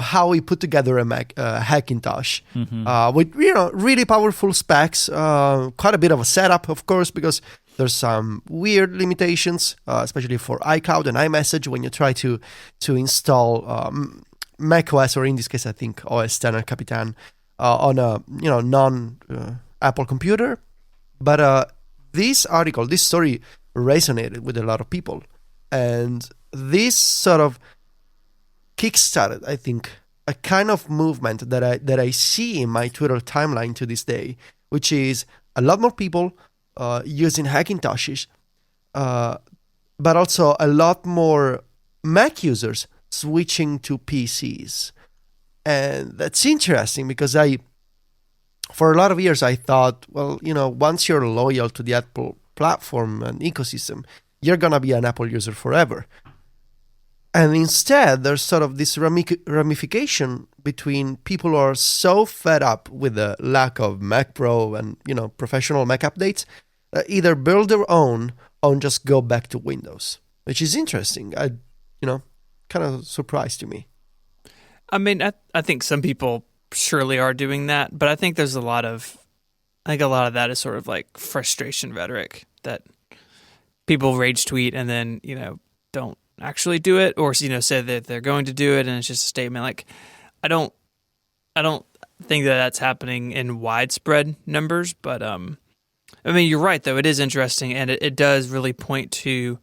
how he put together a Hackintosh with really powerful specs. Quite a bit of a setup, of course, because there's some weird limitations, especially for iCloud and iMessage when you try to install macOS, or in this case, I think OS X or Capitan, on a non Apple computer. But this story resonated with a lot of people, and this sort of kickstarted, I think, a kind of movement that I see in my Twitter timeline to this day, which is a lot more people using Hackintoshes, but also a lot more Mac users switching to PCs. And that's interesting because for a lot of years, I thought, well, once you're loyal to the Apple platform and ecosystem, you're going to be an Apple user forever. And instead, there's sort of this ramification between people who are so fed up with the lack of Mac Pro and, professional Mac updates, either build their own or just go back to Windows, which is interesting. Kind of surprised to me. I mean, I think some people surely are doing that, but I think there's a lot of that is sort of like frustration rhetoric that people rage tweet and then, don't actually do it, or say that they're going to do it, and it's just a statement. Like, I don't think that that's happening in widespread numbers, but I mean, you're right though. It is interesting, and it does really point to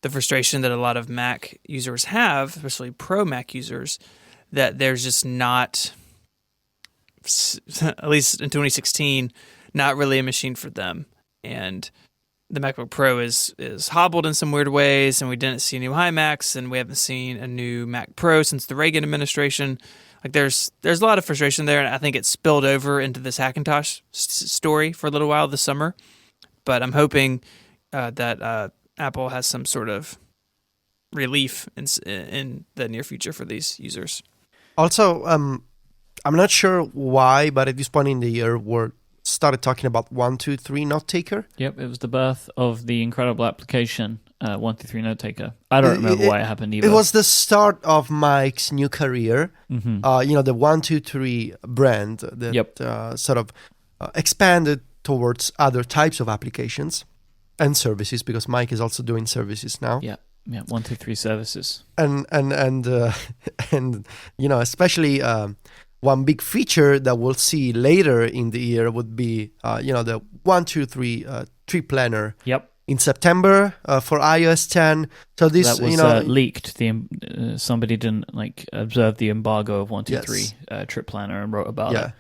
the frustration that a lot of Mac users have, especially pro Mac users, that there's just not, at least in 2016, not really a machine for them, and the MacBook Pro is hobbled in some weird ways, and we didn't see new iMacs, and we haven't seen a new Mac Pro since the Reagan administration. Like, there's a lot of frustration there, and I think it spilled over into this Hackintosh story for a little while this summer. But I'm hoping that Apple has some sort of relief in the near future for these users. Also, I'm not sure why, but at this point in the year, we're started talking about 123 Note Taker. Yep, it was the birth of the incredible application 123 Note Taker. I don't remember why it happened either. It was the start of Mike's new career. The 123 brand that sort of expanded towards other types of applications and services, because Mike is also doing services now. Yeah, 123 services. And especially one big feature that we'll see later in the year would be, the 123 trip planner. Yep. In September for iOS 10. So this, that was leaked. Somebody didn't observe the embargo of 123 trip planner and wrote about it.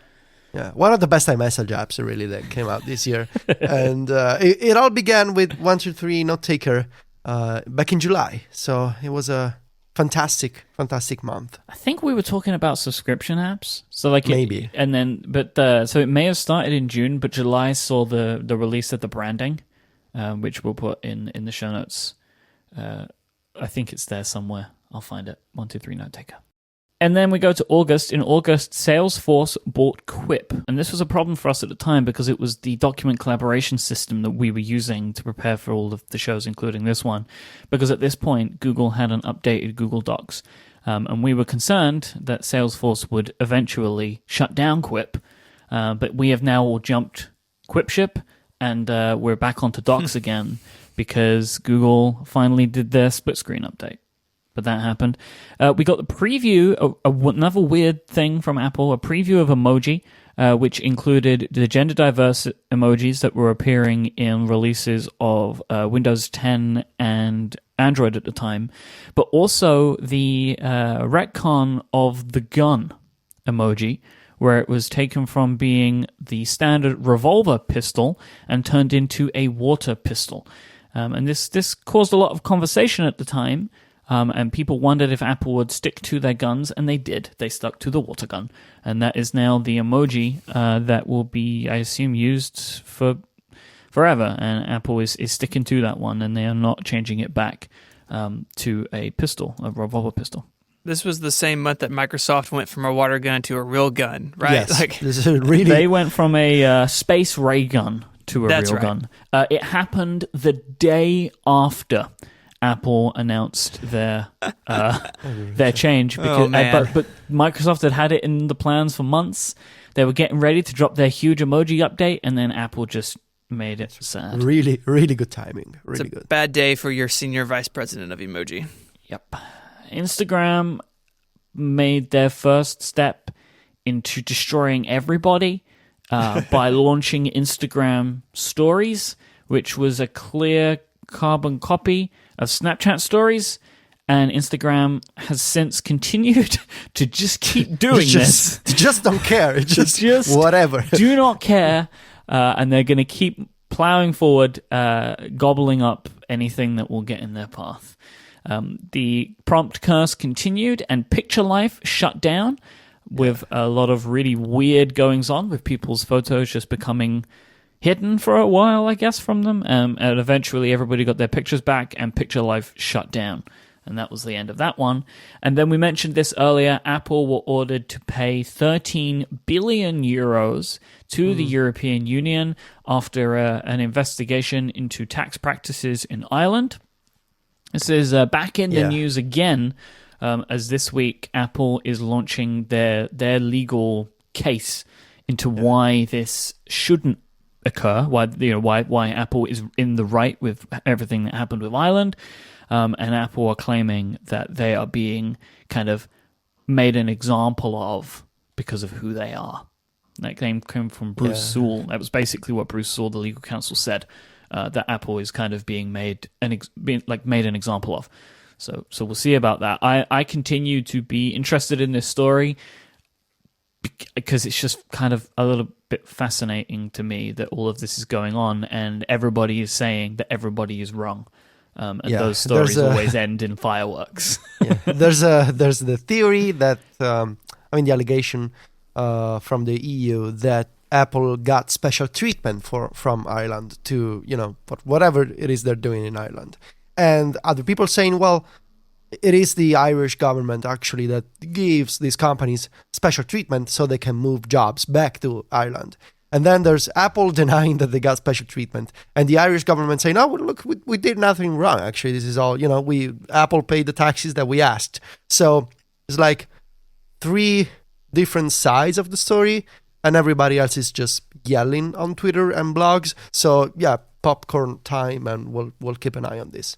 Yeah, one of the best iMessage apps really that came out this year, and it all began with 123 Note Taker back in July. So it was a fantastic month. I think we were talking about subscription apps. So maybe, so it may have started in June, but July saw the release of the branding, which we'll put in the show notes. I think it's there somewhere. I'll find it. 123 Note Taker. And then we go to August. In August, Salesforce bought Quip. And this was a problem for us at the time because it was the document collaboration system that we were using to prepare for all of the shows, including this one. Because at this point, Google hadn't updated Google Docs. And we were concerned that Salesforce would eventually shut down Quip. But we have now all jumped Quip ship, and we're back onto Docs again because Google finally did their split screen update. But that happened. We got the preview, another weird thing from Apple, a preview of emoji, which included the gender diverse emojis that were appearing in releases of Windows 10 and Android at the time, but also the retcon of the gun emoji, where it was taken from being the standard revolver pistol and turned into a water pistol. And this caused a lot of conversation at the time, and people wondered if Apple would stick to their guns, and they did. They stuck to the water gun. And that is now the emoji that will be, I assume, used for forever. And Apple is sticking to that one, and they are not changing it back to a pistol, a revolver pistol. This was the same month that Microsoft went from a water gun to a real gun, right? Yes, this is really... They went from a space ray gun to a That's real right. gun. It happened the day after Apple announced their change, because, man. but Microsoft had it in the plans for months. They were getting ready to drop their huge emoji update, and then Apple just made it sad. Really, really good timing. It's Really a good. bad day for your senior vice president of emoji. Yep. Instagram made their first step into destroying everybody by launching Instagram Stories, which was a clear carbon copy of Snapchat Stories, and Instagram has since continued to just keep doing this. Just don't care. It's just whatever. Do not care, and they're going to keep plowing forward, gobbling up anything that will get in their path. The prompt curse continued, and Picture Life shut down with a lot of really weird goings on with people's photos just becoming hidden for a while, I guess, from them. And eventually everybody got their pictures back, and Picture Life shut down. And that was the end of that one. And then we mentioned this earlier, Apple were ordered to pay 13 billion euros to the European Union after an investigation into tax practices in Ireland. This is back in the news again, as this week Apple is launching their legal case into why this shouldn't occur, why Apple is in the right with everything that happened with Ireland, and Apple are claiming that they are being kind of made an example of because of who they are. That name came from Bruce Sewell. That was basically what Bruce Sewell, the legal counsel, said. That Apple is kind of being made an example of. So we'll see about that. I continue to be interested in this story because it's just kind of a little bit fascinating to me that all of this is going on and everybody is saying that everybody is wrong. And those stories always end in fireworks. There's the theory that the allegation from the EU that Apple got special treatment from Ireland to, whatever it is they're doing in Ireland. And other people saying, well, it is the Irish government actually that gives these companies special treatment so they can move jobs back to Ireland. And then there's Apple denying that they got special treatment, and the Irish government saying, "Oh, well, look, we did nothing wrong. Actually, this is all, Apple paid the taxes that we asked." So it's like three different sides of the story, and everybody else is just yelling on Twitter and blogs. So yeah, popcorn time, and we'll keep an eye on this.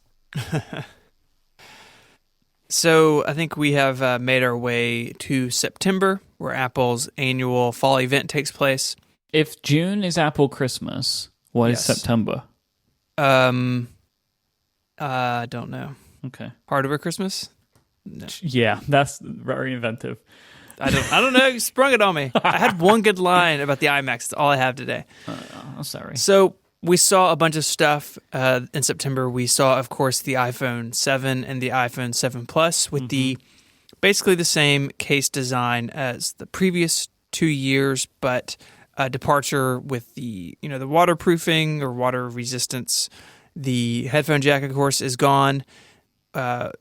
So I think we have made our way to September, where Apple's annual fall event takes place. If June is Apple Christmas, what is September? I don't know. Okay. Hardware Christmas? No. Yeah, that's very inventive. I don't know. You sprung it on me. I had one good line about the iMac. That's all I have today. I'm sorry. So we saw a bunch of stuff in September. We saw, of course, the iPhone 7 and the iPhone 7 Plus with the basically the same case design as the previous 2 years, but a departure with the the waterproofing or water resistance. The headphone jack, of course, is gone.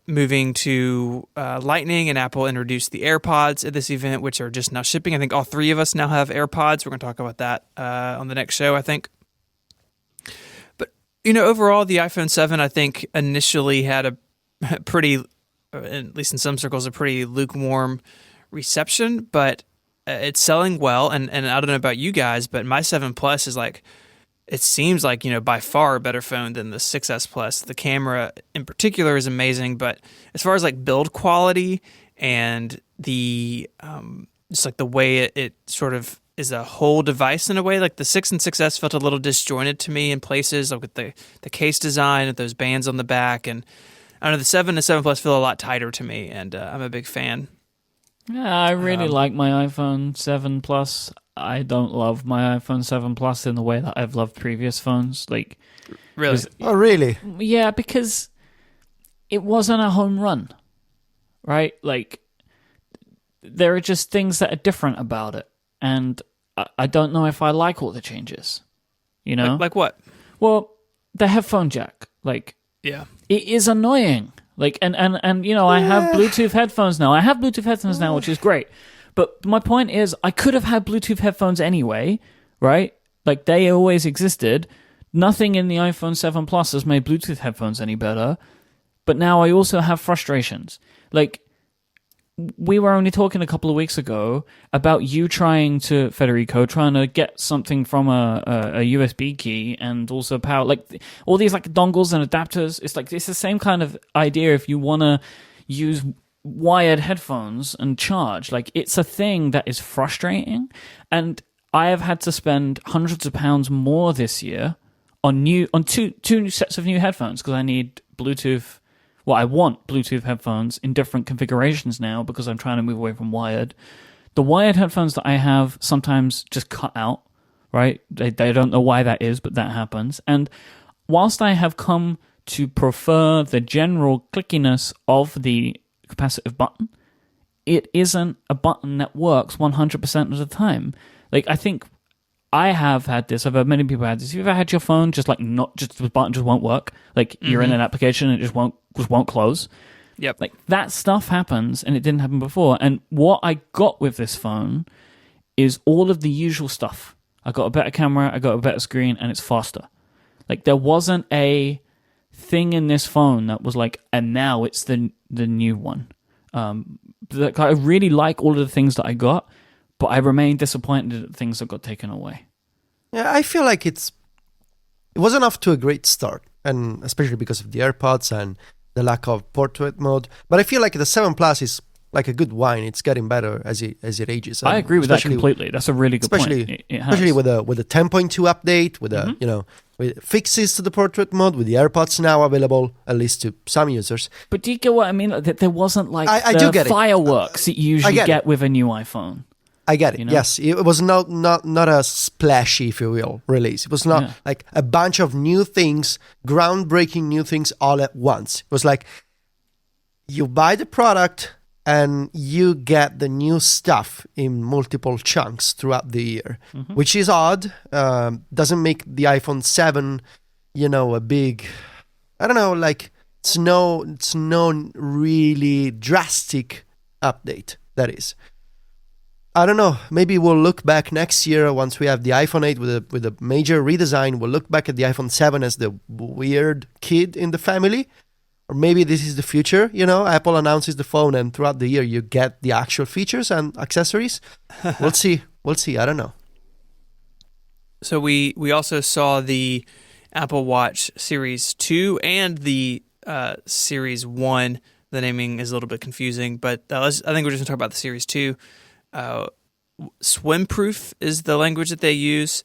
Moving to Lightning, and Apple introduced the AirPods at this event, which are just now shipping. I think all three of us now have AirPods. We're going to talk about that on the next show, I think. But, overall, the iPhone 7, I think, initially had a pretty, at least in some circles, a pretty lukewarm reception, but it's selling well. And I don't know about you guys, but my 7 Plus is like, it seems like, by far a better phone than the 6S Plus. The camera in particular is amazing, but as far as like build quality and the just like the way it sort of is a whole device in a way, like the 6 and 6S felt a little disjointed to me in places, like with the case design and those bands on the back. And I don't know, the 7 and 7 Plus feel a lot tighter to me, and I'm a big fan. Yeah, I really like my iPhone 7 Plus. I don't love my iPhone 7 Plus in the way that I've loved previous phones. Like, Really? Oh, really? yeah, because it wasn't a home run, right? Like, there are just things that are different about it, and I don't know if I like all the changes. You know, Like what? well, the headphone jack, like, Yeah. it is annoying. Like, and you know, I have Bluetooth headphones now. I have Bluetooth headphones now, which is great. But my point is, I could have had Bluetooth headphones anyway, right? Like, they always existed. Nothing in the iPhone 7 Plus has made Bluetooth headphones any better. But now I also have frustrations. Like, we were only talking a couple of weeks ago about you trying to get something from a USB key and also power, like all these like dongles and adapters. It's like, it's the same kind of idea if you want to use wired headphones and charge. Like, it's a thing that is frustrating, and I have had to spend hundreds of pounds more this year on two sets of new headphones because I need Bluetooth. Well, I want Bluetooth headphones in different configurations now because I'm trying to move away from wired. The wired headphones that I have sometimes just cut out, right? They don't know why that is, but that happens. And whilst I have come to prefer the general clickiness of the capacitive button, it isn't a button that works 100% of the time. Like, I think I have had this. I've heard many people had this. Have you ever had your phone just like not just the button just won't work? Like, you're in an application and it just won't close. Yep. Like, that stuff happens, and it didn't happen before. And what I got with this phone is all of the usual stuff. I got a better camera, I got a better screen, and it's faster. Like, there wasn't a thing in this phone that was like, and now it's the new one. Like, I really like all of the things that I got, but I remain disappointed at things that got taken away. Yeah, I feel like it wasn't off to a great start, and especially because of the AirPods and the lack of portrait mode. But I feel like the 7 Plus is like a good wine. It's getting better as it ages. I agree with that completely. That's a really good point. Especially with the 10.2 update, with the with fixes to the portrait mode, with the AirPods now available, at least to some users. But do you get what I mean? That there wasn't like I do get fireworks that you usually get with a new iPhone. I get it. You know? Yes, it was not a splashy, if you will, release. It was not like a bunch of new things, groundbreaking new things all at once. It was like you buy the product and you get the new stuff in multiple chunks throughout the year, which is odd. Doesn't make the iPhone 7, a big, I don't know, like it's no really drastic update. That is. I don't know. Maybe we'll look back next year once we have the iPhone 8 with a major redesign. We'll look back at the iPhone 7 as the weird kid in the family. Or maybe this is the future. Apple announces the phone and throughout the year you get the actual features and accessories. We'll see. I don't know. So we also saw the Apple Watch Series 2 and the Series 1. The naming is a little bit confusing, but I think we're just going to talk about the Series 2. Swim-proof is the language that they use.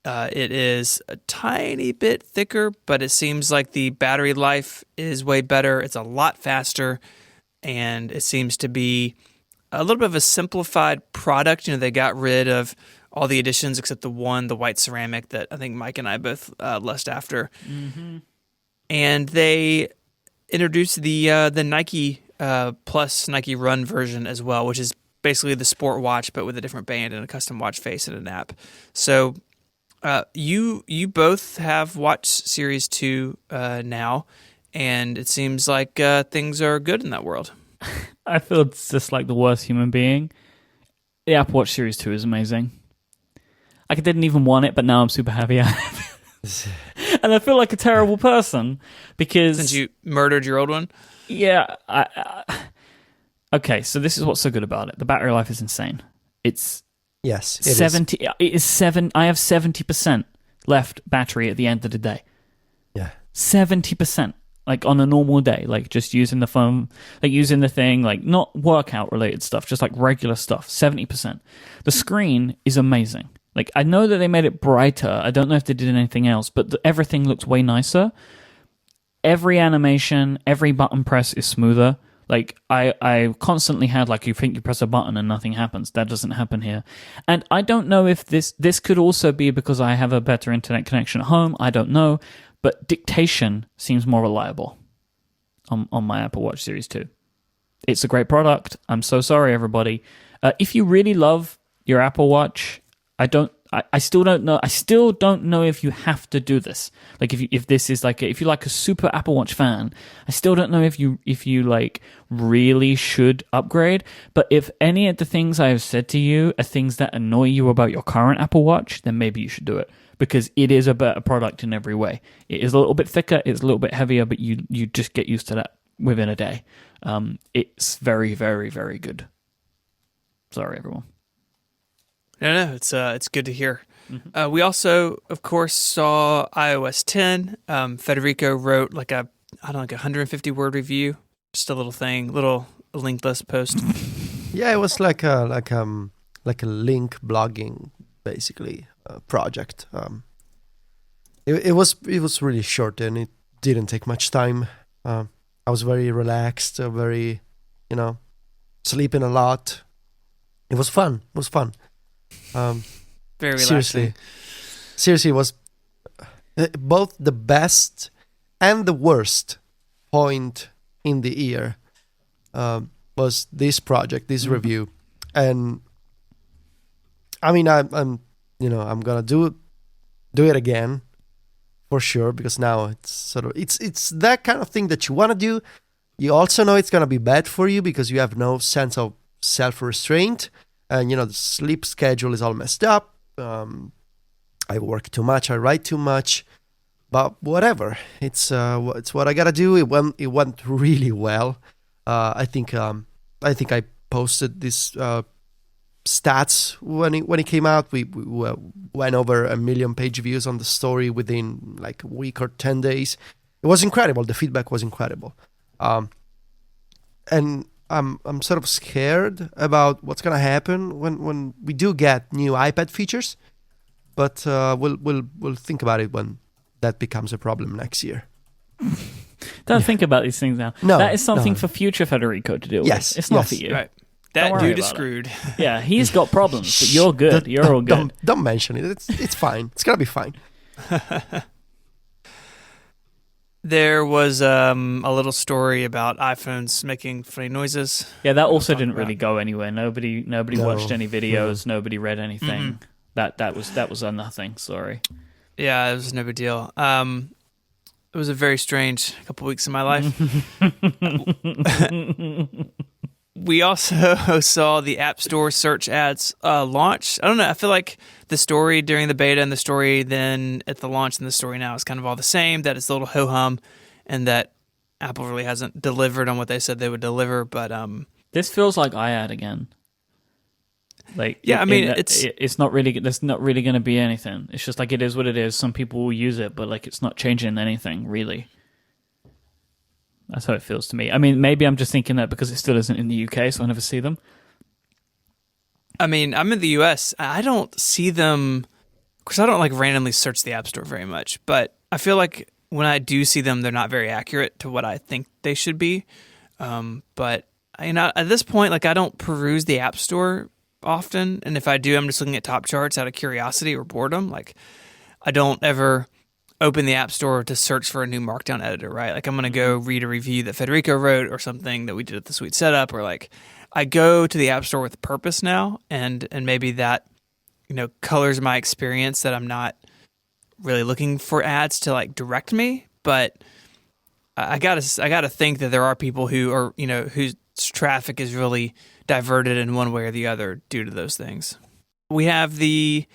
It is a tiny bit thicker, but it seems like the battery life is way better. It's a lot faster, and it seems to be a little bit of a simplified product. They got rid of all the additions except the white ceramic that I think Mike and I both lust after. Mm-hmm. And they introduced the Nike Plus Nike Run version as well, which is basically the sport watch, but with a different band and a custom watch face and an app. So you both have Watch Series 2 now, and it seems like things are good in that world. I feel it's just like the worst human being. The Apple Watch Series 2 is amazing. I didn't even want it, but now I'm super happy I have it. And I feel like a terrible person because... Since you murdered your old one? Yeah, okay, so this is what's so good about it. The battery life is insane. It's 70. It is 7. I have 70% left battery at the end of the day. Yeah, 70%. Like on a normal day, like just using the phone, like using the thing, like not workout related stuff, just like regular stuff. 70%. The screen is amazing. Like I know that they made it brighter. I don't know if they did anything else, but everything looks way nicer. every animation, every button press is smoother. Like, I constantly had, like, you think you press a button and nothing happens. That doesn't happen here. And I don't know if this could also be because I have a better internet connection at home. I don't know. But dictation seems more reliable on my Apple Watch Series 2. It's a great product. I'm so sorry, everybody. If you really love your Apple Watch, I still don't know. I still don't know if you have to do this. Like, if this is like if you're like a super Apple Watch fan, I still don't know if you like really should upgrade. But if any of the things I have said to you are things that annoy you about your current Apple Watch, then maybe you should do it, because it is a better product in every way. It is a little bit thicker, it's a little bit heavier, but you just get used to that within a day. It's very, very, very good. Sorry, everyone. No, it's good to hear. Mm-hmm. We also, of course, saw iOS 10. Federico wrote like a 150-word review, just a little thing, little linkless post. Yeah, it was like a link blogging basically project. It was really short and it didn't take much time. I was very relaxed, very, sleeping a lot. It was fun. Very relaxing. Seriously, it was both the best and the worst point in the year was this project, this review. And I mean, I'm gonna do it again for sure, because now it's sort of it's that kind of thing that you want to do. You also know it's gonna be bad for you because you have no sense of self-restraint, and the sleep schedule is all messed up. I work too much, I write too much, but whatever. It's what I gotta do. It went really well. I think I posted this stats when it came out. We went over 1 million page views on the story within like a week or 10 days. It was incredible. The feedback was incredible. And I'm sort of scared about what's gonna happen when we do get new iPad features, but we'll think about it when that becomes a problem next year. Don't think about these things now. No, that is something no. for future Federico to deal Yes, with. It's not yes. for you. Right. That Don't worry dude is about screwed. it. Yeah, he's got problems, but you're good. You're all good. Don't mention it. It's fine. It's gonna be fine. There was a little story about iPhones making funny noises. Yeah, that also didn't about. really go anywhere. Nobody watched any videos. Nobody read anything. Mm-hmm. That was a nothing. Sorry. Yeah, it was no big deal. It was a very strange couple weeks in my life. We also saw the App Store search ads launch. I don't know. I feel like the story during the beta and the story then at the launch and the story now is kind of all the same, that it's a little ho-hum and that Apple really hasn't delivered on what they said they would deliver. But this feels like iAd again. Like, yeah, it's not really. There's not really going to be anything. It's just like it is what it is. Some people will use it, but like it's not changing anything really. That's how it feels to me. I mean, maybe I'm just thinking that because it still isn't in the UK, so I never see them. I mean, I'm in the US. I don't see them because I don't like randomly search the App Store very much. But I feel like when I do see them, they're not very accurate to what I think they should be. But at this point, like I don't peruse the App Store often, and if I do, I'm just looking at top charts out of curiosity or boredom. Like I don't ever open the App Store to search for a new Markdown editor, right? Like I'm going to go read a review that Federico wrote or something that we did at the Sweet Setup, or like I go to the App Store with purpose now, and maybe that colors my experience, that I'm not really looking for ads to like direct me. But I gotta think that there are people who are whose traffic is really diverted in one way or the other due to those things. We have the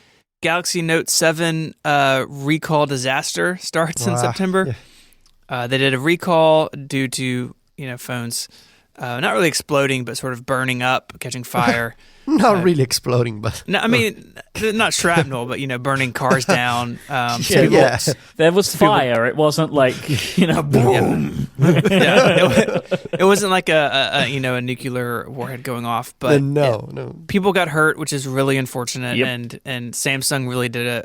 Galaxy Note 7 recall disaster starts in September. Yeah. They did a recall due to phones not really exploding, but sort of burning up, catching fire. Not really exploding, but no, I mean not shrapnel, but burning cars down. Yeah. There was fire. It wasn't like boom. It wasn't like a nuclear warhead going off, but no. People got hurt, which is really unfortunate. Yep. And Samsung really did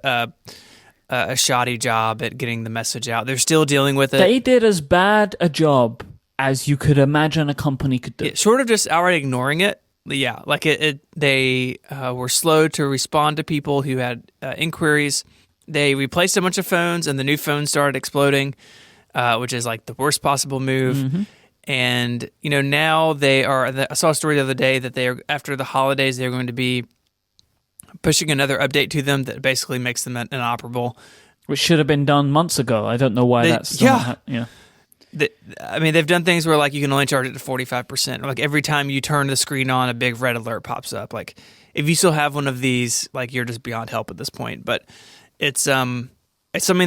a shoddy job at getting the message out. They're still dealing with it. They did as bad a job as you could imagine a company could do. Yeah, short of just outright ignoring it. Yeah, like they were slow to respond to people who had inquiries. They replaced a bunch of phones, and the new phones started exploding, which is like the worst possible move. Mm-hmm. And now they are. I saw a story the other day that they are, after the holidays, they're going to be pushing another update to them that basically makes them inoperable. Which should have been done months ago. I don't know why that's still not they've done things where like you can only charge it to 45%. Or like every time you turn the screen on, a big red alert pops up. Like if you still have one of these, like you're just beyond help at this point. But it's something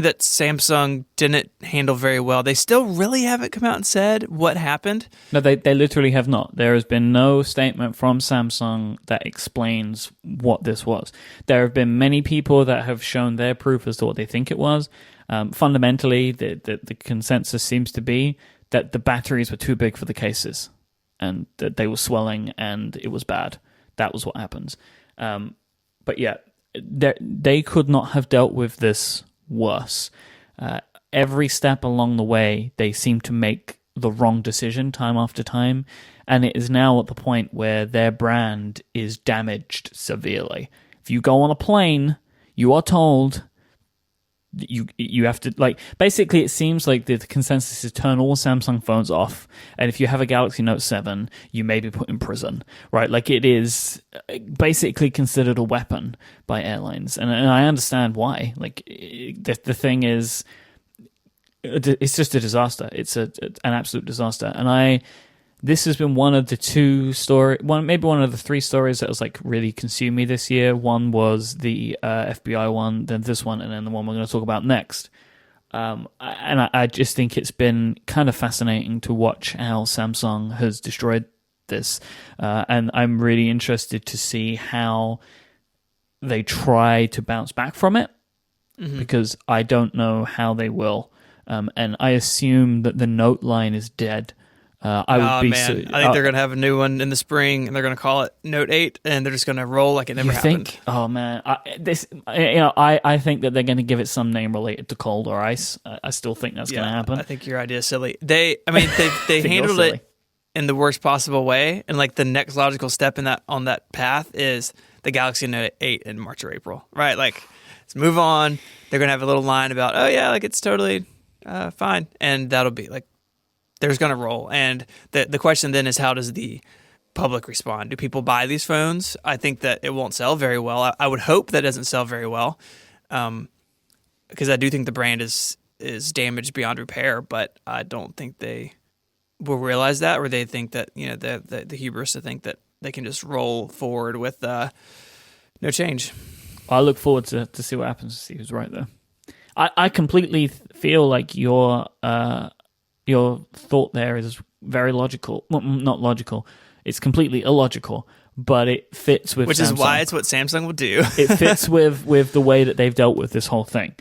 that Samsung didn't handle very well. They still really haven't come out and said what happened. No, they literally have not. There has been no statement from Samsung that explains what this was. There have been many people that have shown their proof as to what they think it was. Fundamentally, the consensus seems to be that the batteries were too big for the cases and that they were swelling and it was bad. That was what happens. But yeah, they could not have dealt with this worse. Every step along the way, they seem to make the wrong decision time after time, and it is now at the point where their brand is damaged severely. If you go on a plane, you are told you have to, like, basically it seems like the consensus is turn all Samsung phones off, and if you have a Galaxy Note 7, you may be put in prison, right? Like, it is basically considered a weapon by airlines, and I understand why. Like, the thing is, it's just a disaster. It's an absolute disaster, and this has been one of the maybe one of the three stories that was like really consumed me this year. One was the FBI one, then this one, and then the one we're going to talk about next. And I just think it's been kind of fascinating to watch how Samsung has destroyed this. And I'm really interested to see how they try to bounce back from it, because I don't know how they will. And I assume that the Note line is dead. I think they're going to have a new one in the spring, and they're going to call it Note 8, and they're just going to roll like it never happened. Think? Oh man, I think that they're going to give it some name related to cold or ice. I still think that's going to happen. I think your idea is silly. They handled it in the worst possible way, and like the next logical step on that path is the Galaxy Note 8 in March or April, right? Like, let's move on. They're going to have a little line about, oh yeah, like it's totally fine, and that'll be like. There's going to roll. And the question then is, how does the public respond? Do people buy these phones? I think that it won't sell very well. I would hope that it doesn't sell very well, because I do think the brand is damaged beyond repair, but I don't think they will realize that, or they think that, the hubris to think that they can just roll forward with no change. I look forward to see what happens, to see who's right there. I completely feel like your thought there is very logical. Well, not logical. It's completely illogical, but it fits with Samsung. Which is why it's what Samsung will do. It fits with the way that they've dealt with this whole thing.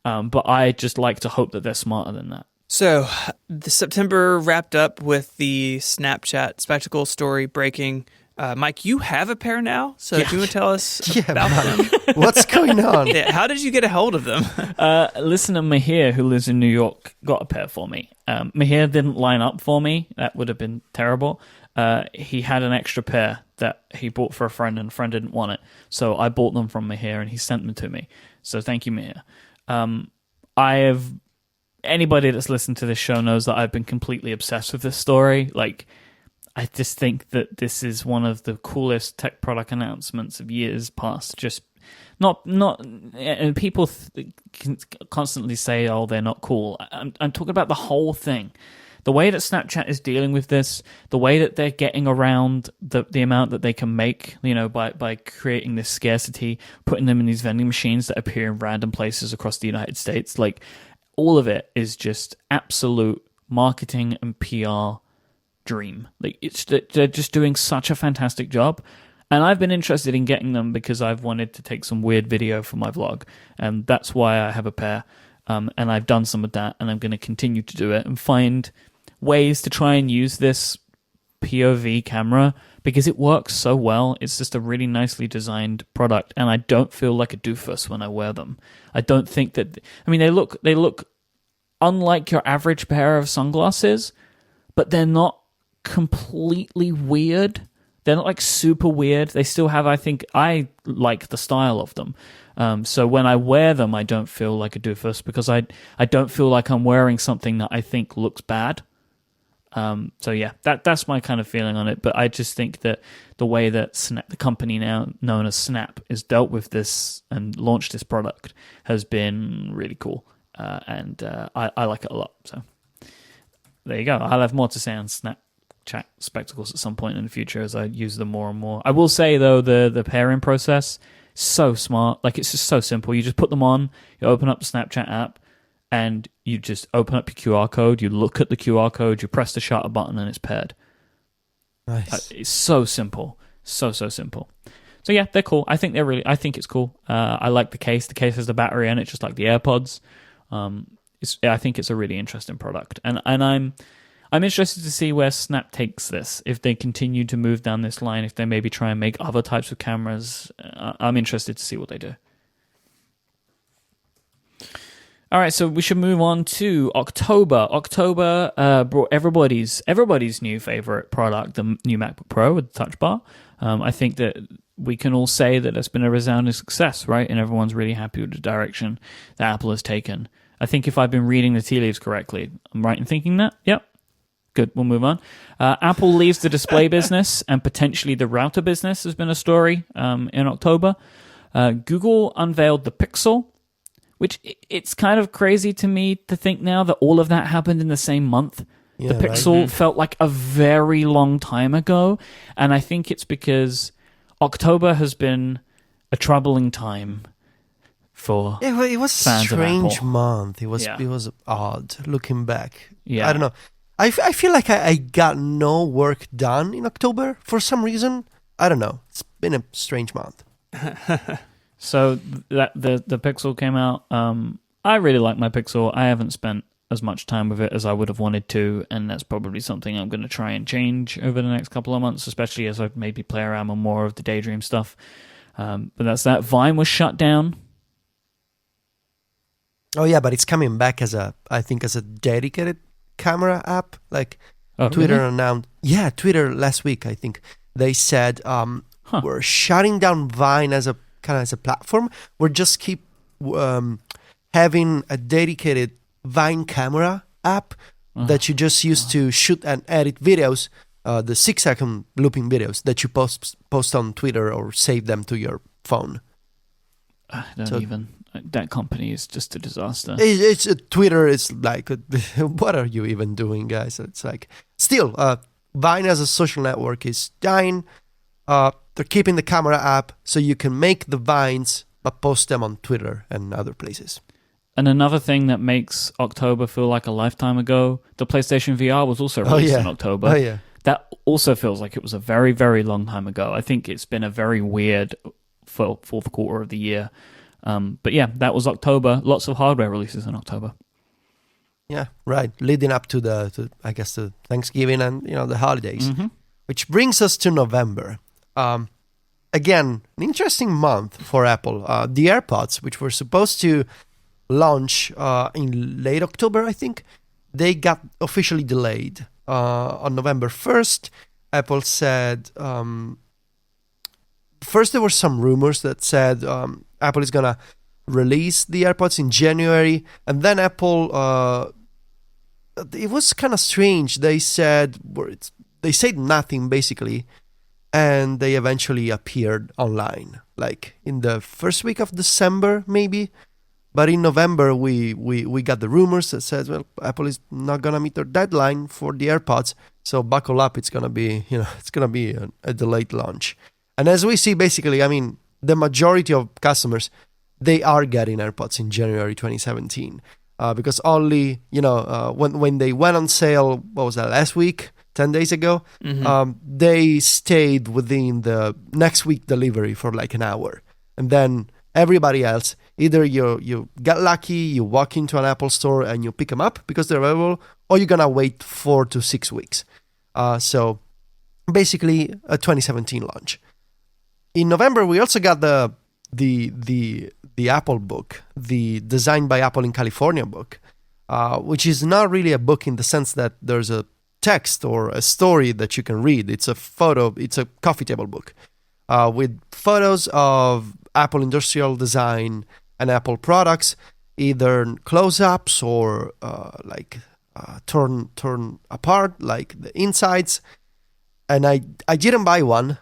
But I just like to hope that they're smarter than that. So, the September wrapped up with the Snapchat Spectacle story breaking. Mike, you have a pair now, so do you want to tell us about them? What's going on? Yeah, how did you get a hold of them? Listener Mahir, who lives in New York, got a pair for me. Mahir didn't line up for me. That would have been terrible. He had an extra pair that he bought for a friend, and a friend didn't want it. So I bought them from Mahir, and he sent them to me. So thank you, Mahir. Anybody that's listened to this show knows that I've been completely obsessed with this story. Like, I just think that this is one of the coolest tech product announcements of years past. Just and people constantly say, "Oh, they're not cool." I'm talking about the whole thing. The way that Snapchat is dealing with this, the way that they're getting around the amount that they can make, by creating this scarcity, putting them in these vending machines that appear in random places across the United States, like, all of it is just absolute marketing and PR dream. Like, they're just doing such a fantastic job, and I've been interested in getting them because I've wanted to take some weird video for my vlog, and that's why I have a pair. And I've done some of that, and I'm going to continue to do it and find ways to try and use this POV camera, because it works so well. It's just a really nicely designed product, and I don't feel like a doofus when I wear them. I don't think that. I mean, they look unlike your average pair of sunglasses, but they're not completely weird. They're not like super weird. They still have, I like the style of them. So when I wear them, I don't feel like a doofus because I don't feel like I'm wearing something that I think looks bad. So yeah, that's my kind of feeling on it. But I just think that the way that Snap, the company now known as Snap, is dealt with this and launched this product has been really cool. And I like it a lot. So there you go. I'll have more to say on Snapchat spectacles at some point in the future as I use them more and more. I will say though, the pairing process, so smart. Like, it's just so simple. You just put them on, you open up the Snapchat app, and you just open up your QR code, you look at the QR code, you press the shutter button, and it's paired. Nice. It's so simple. So simple. So yeah, they're cool. I think it's cool. I like the case. The case has the battery in it, just like the AirPods. I think it's a really interesting product. And I'm interested to see where Snap takes this. If they continue to move down this line, if they maybe try and make other types of cameras, I'm interested to see what they do. All right, so we should move on to October. October brought everybody's new favorite product, the new MacBook Pro with the Touch Bar. I think that we can all say that it's been a resounding success, right? And everyone's really happy with the direction that Apple has taken. I think if I've been reading the tea leaves correctly, I'm right in thinking that? Yep. Good, we'll move on. Apple leaves the display business and potentially the router business has been a story in October. Google unveiled the Pixel, which it's kind of crazy to me to think now that all of that happened in the same month. Yeah, the Pixel felt like a very long time ago, and I think it's because October has been a troubling time for it was a fans of strange Apple. month. It was Yeah. it was odd looking back. Yeah. I don't know. I feel like I got no work done in October for some reason. I don't know. It's been a strange month. So that the Pixel came out. I really like my Pixel. I haven't spent as much time with it as I would have wanted to, and that's probably something I'm going to try and change over the next couple of months, especially as I maybe play around with more of the Daydream stuff. But that's that. Vine was shut down. Oh yeah, but it's coming back as a dedicated camera app. Like Twitter Really? announced. Yeah, Twitter last week I think they said we're shutting down Vine as a platform. We're just keep having a dedicated Vine camera app that you just use to shoot and edit videos, the 6-second looping videos that you post on Twitter or save them to your phone. That company is just a disaster. It's Twitter is like, what are you even doing, guys? It's like, still, Vine as a social network is dying. They're keeping the camera app so you can make the Vines but post them on Twitter and other places. And another thing that makes October feel like a lifetime ago, the PlayStation VR was also released in October. Oh yeah. That also feels like it was a very, very long time ago. I think it's been a very weird fourth quarter of the year. But yeah, that was October. Lots of hardware releases in October. Yeah, right. Leading up to the Thanksgiving and the holidays, which brings us to November. Again, an interesting month for Apple. The AirPods, which were supposed to launch in late October, I think, they got officially delayed. On November 1st, Apple said... first, there were some rumors that said Apple is going to release the AirPods in January. And then Apple... it was kind of strange. They said nothing, basically. And they eventually appeared online, like in the first week of December, maybe. But in November, we got the rumors that says, well, Apple is not gonna meet their deadline for the AirPods, so buckle up. It's gonna be a delayed launch. And as we see, basically, I mean, the majority of customers, they are getting AirPods in January 2017, because only when they went on sale, what was that, last week? 10 days ago, they stayed within the next week delivery for like an hour. And then everybody else, either you get lucky, you walk into an Apple store and you pick them up because they're available, or you're going to wait 4 to 6 weeks. So basically a 2017 launch. In November, we also got the Apple book, the Designed by Apple in California book, which is not really a book in the sense that there's a text or a story that you can read. It's a coffee table book with photos of Apple industrial design and Apple products, either close-ups or torn apart, like the insides. And I didn't buy one.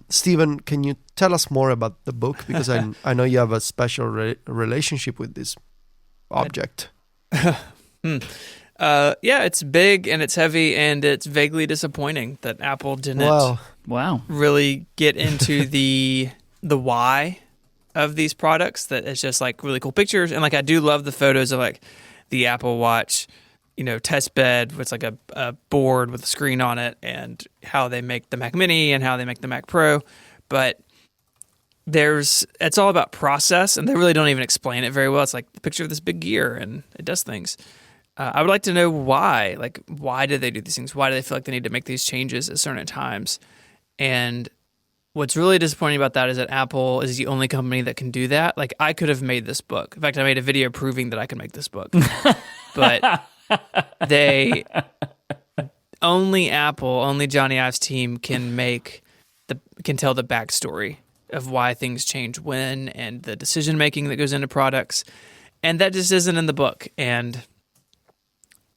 Stephen, can you tell us more about the book? Because I know you have a special relationship with this object. Yeah, it's big and it's heavy and it's vaguely disappointing that Apple didn't Wow. really get into the why of these products. That it's just like really cool pictures, and like I do love the photos of like the Apple Watch, test bed with like a board with a screen on it, and how they make the Mac Mini and how they make the Mac Pro. But it's all about process, and they really don't even explain it very well. It's like the picture of this big gear and it does things. I would like to know why. Like, why did they do these things? Why do they feel like they need to make these changes at certain times? And what's really disappointing about that is that Apple is the only company that can do that. Like, I could have made this book. In fact, I made a video proving that I could make this book. But only Johnny Ive's team can tell the backstory of why things change when and the decision making that goes into products. And that just isn't in the book. And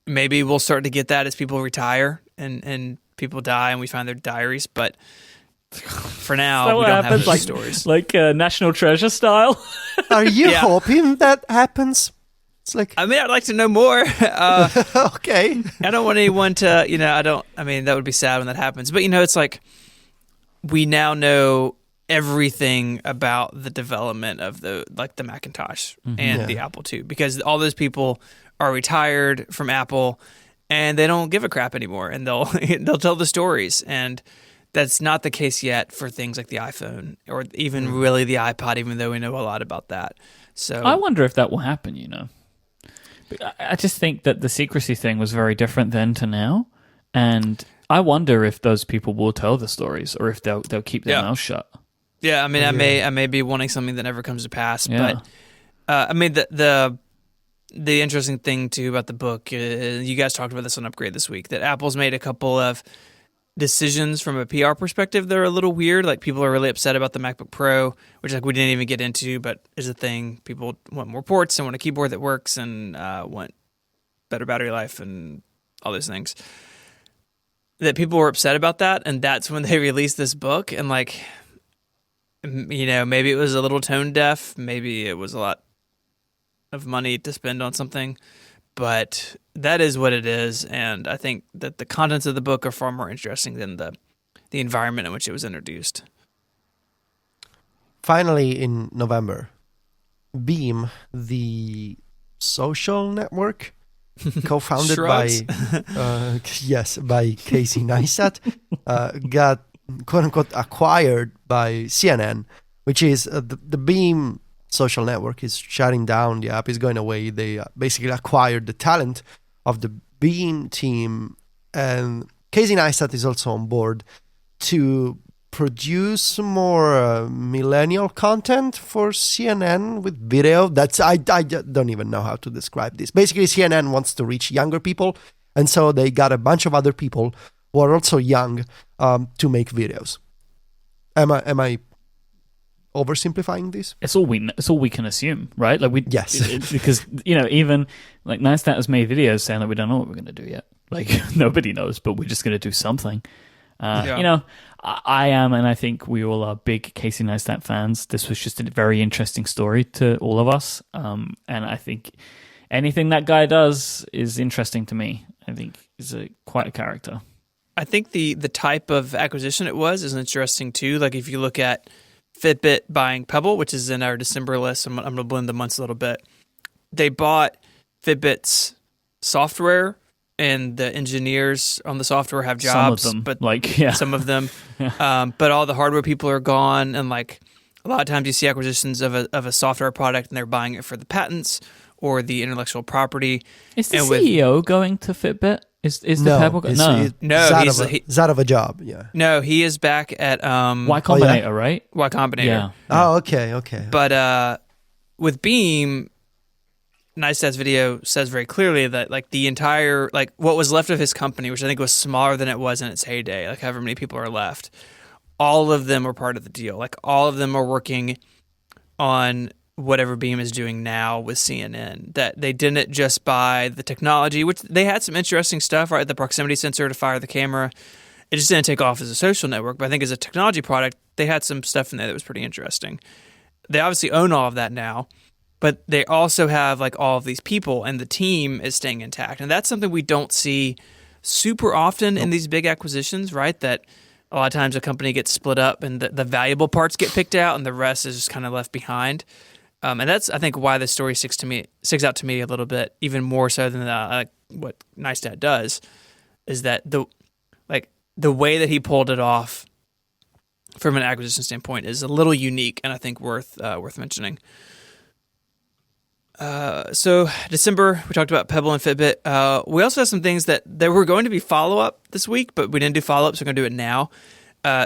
maybe we'll start to get that as people retire and people die and we find their diaries. But for now, we don't have those stories. Like National Treasure style? Are you hoping that happens? It's like, I mean, I'd like to know more. Okay. I don't want anyone to, that would be sad when that happens. But, it's like we now know everything about the development of the Macintosh and the Apple II, because all those people are retired from Apple and they don't give a crap anymore, and they'll tell the stories. And that's not the case yet for things like the iPhone or even really the iPod, even though we know a lot about that. So I wonder if that will happen, I just think that the secrecy thing was very different then to now, and I wonder if those people will tell the stories or if they'll keep their mouth shut. Yeah, I mean, I may be wanting something that never comes to pass, Yeah. but I mean, the interesting thing too about the book, you guys talked about this on Upgrade this week, that Apple's made a couple of decisions from a PR perspective that are a little weird. Like, people are really upset about the MacBook Pro, which we didn't even get into, but is a thing. People want more ports and want a keyboard that works and want better battery life and all those things. That people were upset about that, and that's when they released this book. And maybe it was a little tone deaf, maybe it was a lot of money to spend on something, but that is what it is. And I think that the contents of the book are far more interesting than the environment in which it was introduced. Finally, in November, Beam, the social network co-founded by Casey Neistat, got quote-unquote acquired by CNN, which is the Beam social network is shutting down. The app is going away. They basically acquired the talent of the Beam team, and Casey Neistat is also on board to produce more millennial content for CNN with video. I don't even know how to describe this. Basically, CNN wants to reach younger people, and so they got a bunch of other people who are also young to make videos. Am I oversimplifying this? It's all we can assume, right? Like yes, because even like Neistat has made videos saying that we don't know what we're going to do yet. Like, nobody knows, but we're just going to do something. I am, and I think we all are big Casey Neistat fans. This was just a very interesting story to all of us, and I think anything that guy does is interesting to me. I think he's quite a character. I think the type of acquisition it was is interesting too. Like, if you look at Fitbit buying Pebble, which is in our December list, I'm going to blend the months a little bit. They bought Fitbit's software, and the engineers on the software have jobs. Some of them, but some of them. But all the hardware people are gone, and like a lot of times you see acquisitions of a software product, and they're buying it for the patents or the intellectual property. Is the CEO going to Fitbit? Is the purple guy? No. No, he's out of a job. Yeah. No, he is back at Y Combinator, right? Y Combinator. Yeah. Oh, okay. But with Beam, Neistat's video says very clearly that like the entire like what was left of his company, which I think was smaller than it was in its heyday, like however many people are left, all of them were part of the deal. Like all of them are working on whatever Beam is doing now with CNN. That they didn't just buy the technology, which they had some interesting stuff, right? The proximity sensor to fire the camera. It just didn't take off as a social network, but I think as a technology product, they had some stuff in there that was pretty interesting. They obviously own all of that now, but they also have like all of these people, and the team is staying intact. And that's something we don't see super often in these big acquisitions, right? That a lot of times a company gets split up and the valuable parts get picked out and the rest is just kind of left behind. And that's, I think, why the story sticks out to me a little bit, even more so than what Neistat does, is that the way that he pulled it off from an acquisition standpoint is a little unique, and I think worth mentioning. So December, we talked about Pebble and Fitbit. We also have some things that there were going to be follow-up this week, but we didn't do follow-up, so we're going to do it now.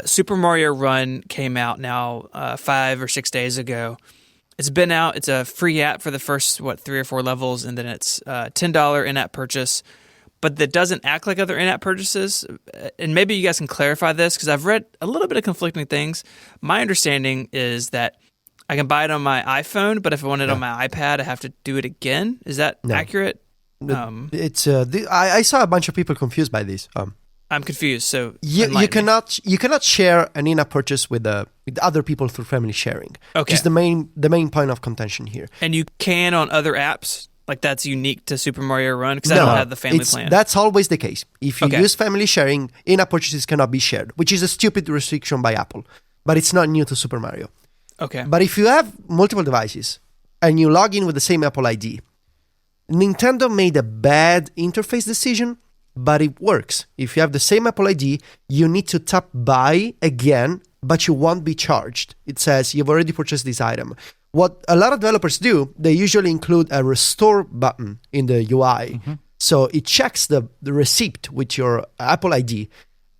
Super Mario Run came out now 5 or 6 days ago. It's been out. It's a free app for the first, 3 or 4 levels, and then it's $10 in-app purchase. But that doesn't act like other in-app purchases. And maybe you guys can clarify this, because I've read a little bit of conflicting things. My understanding is that I can buy it on my iPhone, but if I want it on my iPad, I have to do it again. Is that accurate? I saw a bunch of people confused by this. I'm confused. So you cannot share an in-app purchase with other people through family sharing. Okay, which is the main point of contention here. And you can on other apps. Like that's unique to Super Mario Run because I don't have the family plan. That's always the case. If you use family sharing, in-app purchases cannot be shared, which is a stupid restriction by Apple. But it's not new to Super Mario. Okay. But if you have multiple devices and you log in with the same Apple ID, Nintendo made a bad interface decision, but it works. If you have the same Apple ID, you need to tap buy again, but you won't be charged. It says you've already purchased this item. What a lot of developers do, they usually include a restore button in the UI. Mm-hmm. So it checks the receipt with your Apple ID,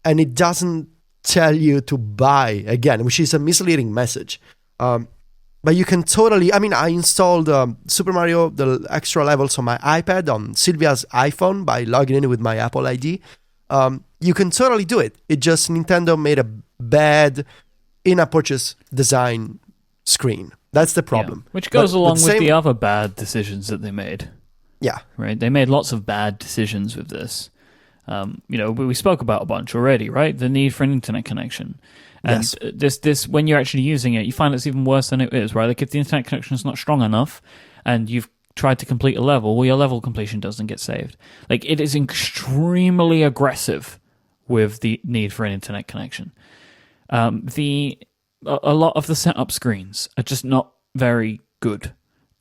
and it doesn't tell you to buy again, which is a misleading message. But you can totally, I installed Super Mario, the extra levels on my iPad on Sylvia's iPhone by logging in with my Apple ID. You can totally do it. It just, Nintendo made a bad in-app purchase design screen. That's the problem. Yeah. Which goes along with the other bad decisions that they made. Yeah. Right? They made lots of bad decisions with this. We spoke about a bunch already, right? The need for an internet connection. And this when you're actually using it, you find it's even worse than it is, right? Like if the internet connection is not strong enough and you've tried to complete a level, well, your level completion doesn't get saved. Like it is extremely aggressive with the need for an internet connection. A lot of the setup screens are just not very good.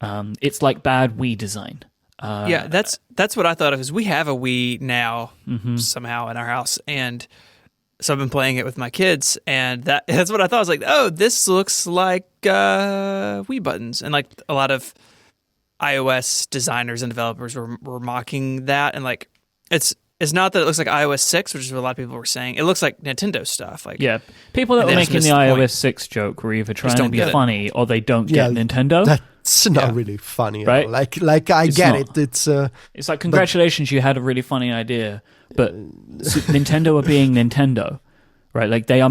It's like bad Wii design. That's what I thought of. Is we have a Wii now somehow in our house, and so I've been playing it with my kids, and that's what I thought. I was like, oh, this looks like Wii buttons, and like a lot of iOS designers and developers were mocking that, and like it's not that it looks like iOS 6, which is what a lot of people were saying. It looks like Nintendo stuff. Like people that were making the iOS 6 joke were either trying to be funny or they don't get Nintendo. That's not really funny, right? Like I get it. It's like congratulations, you had a really funny idea, but Nintendo are being Nintendo, right? Like they are.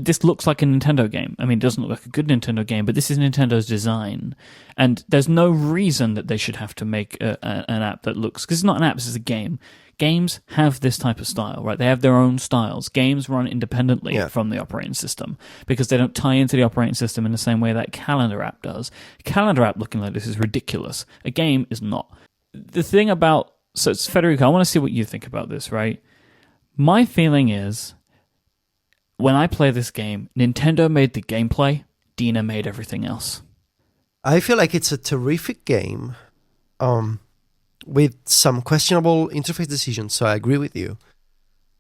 This looks like a Nintendo game. It doesn't look like a good Nintendo game, but this is Nintendo's design, and there's no reason that they should have to make an app that looks, because it's not an app. This is a game. Games have this type of style, right? They have their own styles. Games run independently from the operating system because they don't tie into the operating system in the same way that a calendar app does. A calendar app looking like this is ridiculous. A game is not. The thing about... So, Federico, I want to see what you think about this, right? My feeling is, when I play this game, Nintendo made the gameplay, Dina made everything else. I feel like it's a terrific game. With some questionable interface decisions, so I agree with you.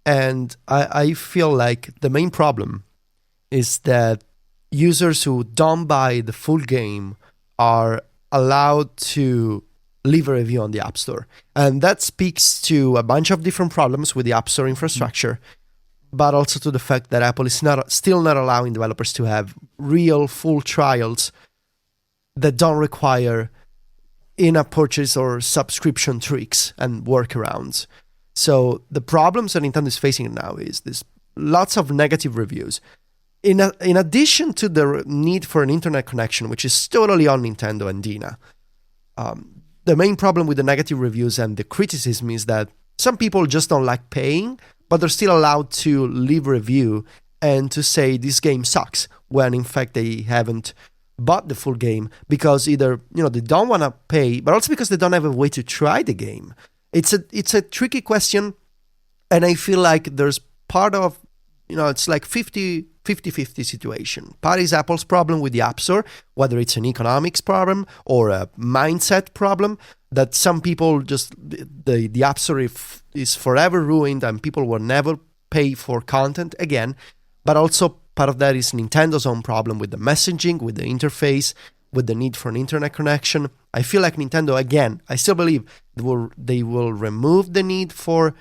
And I feel like the main problem is that users who don't buy the full game are allowed to leave a review on the App Store. And that speaks to a bunch of different problems with the App Store infrastructure, but also to the fact that Apple is still not allowing developers to have real full trials that don't require in-app purchase or subscription tricks and workarounds. So the problems that Nintendo is facing now is there's lots of negative reviews. In addition to the need for an internet connection, which is totally on Nintendo and Dina, the main problem with the negative reviews and the criticism is that some people just don't like paying, but they're still allowed to leave a review and to say this game sucks, when in fact they haven't bought the full game because either they don't want to pay, but also because they don't have a way to try the game. It's a tricky question, and I feel like there's part of it's like 50-50 situation. Part is Apple's problem with the App Store, whether it's an economics problem or a mindset problem, that some people just, the App Store is forever ruined and people will never pay for content again. But also part of that is Nintendo's own problem with the messaging, with the interface, with the need for an internet connection. I feel like Nintendo, again, I still believe they will remove the need for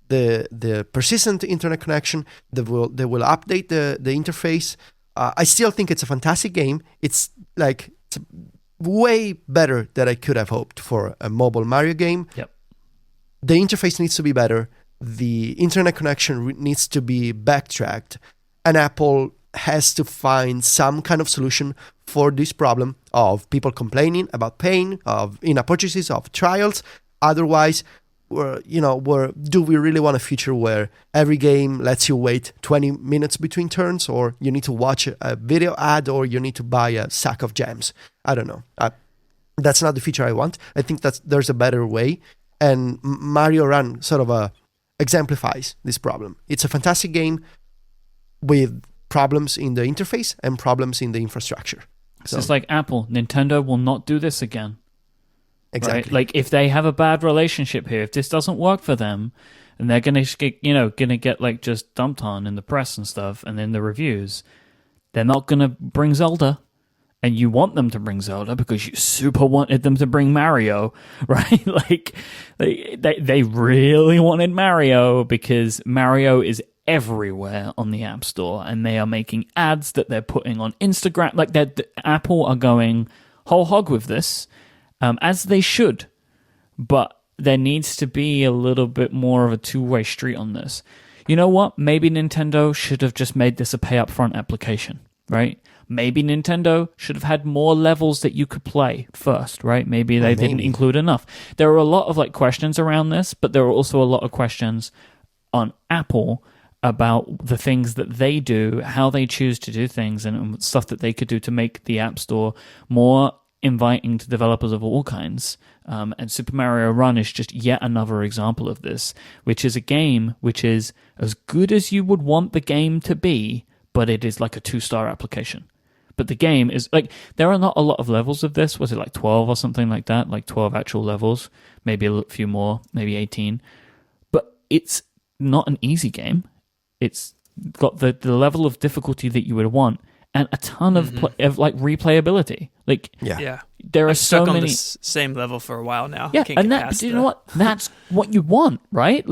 the persistent internet connection. They will update the interface. I still think it's a fantastic game. It's way better than I could have hoped for a mobile Mario game. Yep. The interface needs to be better. The internet connection needs to be backtracked, and Apple has to find some kind of solution for this problem of people complaining about paying, of in-app purchases, of trials. Otherwise, do we really want a feature where every game lets you wait 20 minutes between turns, or you need to watch a video ad, or you need to buy a sack of jams? I don't know. That's not the feature I want. I think that there's a better way, and Mario Run sort of exemplifies this problem. It's a fantastic game with problems in the interface and problems in the infrastructure. So it's like Apple. Nintendo will not do this again. Exactly. Right? Like if they have a bad relationship here, if this doesn't work for them, and they're gonna get like just dumped on in the press and stuff, and in the reviews, they're not gonna bring Zelda, and you want them to bring Zelda because you super wanted them to bring Mario, right? Like they really wanted Mario because Mario is everywhere on the App Store, and they are making ads that they're putting on Instagram. Like Apple are going whole hog with this. As they should, but there needs to be a little bit more of a two-way street on this. You know what? Maybe Nintendo should have just made this a pay-up-front application, right? Maybe Nintendo should have had more levels that you could play first, right? Maybe they didn't include enough. There are a lot of questions around this, but there are also a lot of questions on Apple about the things that they do, how they choose to do things, and stuff that they could do to make the App Store more inviting to developers of all kinds. And Super Mario Run is just yet another example of this, which is a game which is as good as you would want the game to be, but it is like a 2-star application. But the game is there are not a lot of levels of this. Was it like 12 or something like that? Like 12 actual levels, maybe a few more, maybe 18. But it's not an easy game. It's got the level of difficulty that you would want, and a ton of replayability. There are I've so stuck on many. this same level for a while now. Yeah, I can't and get that, past you know what? That's what you want, right?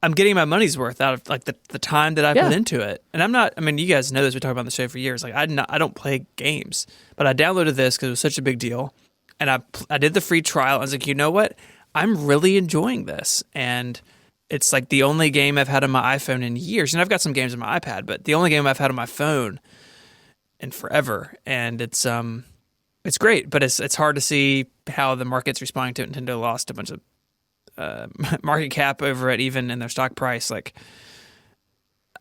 I'm getting my money's worth out of the time that I put into it. And I'm not. I mean, you guys know this. We talked about on the show for years. I don't play games, but I downloaded this because it was such a big deal, and I did the free trial. I was like, you know what? I'm really enjoying this, and it's like the only game I've had on my iPhone in years. And I've got some games on my iPad, but the only game I've had on my phone in forever. And it's great, but it's hard to see how the market's responding to it. Nintendo lost a bunch of market cap over it, even in their stock price.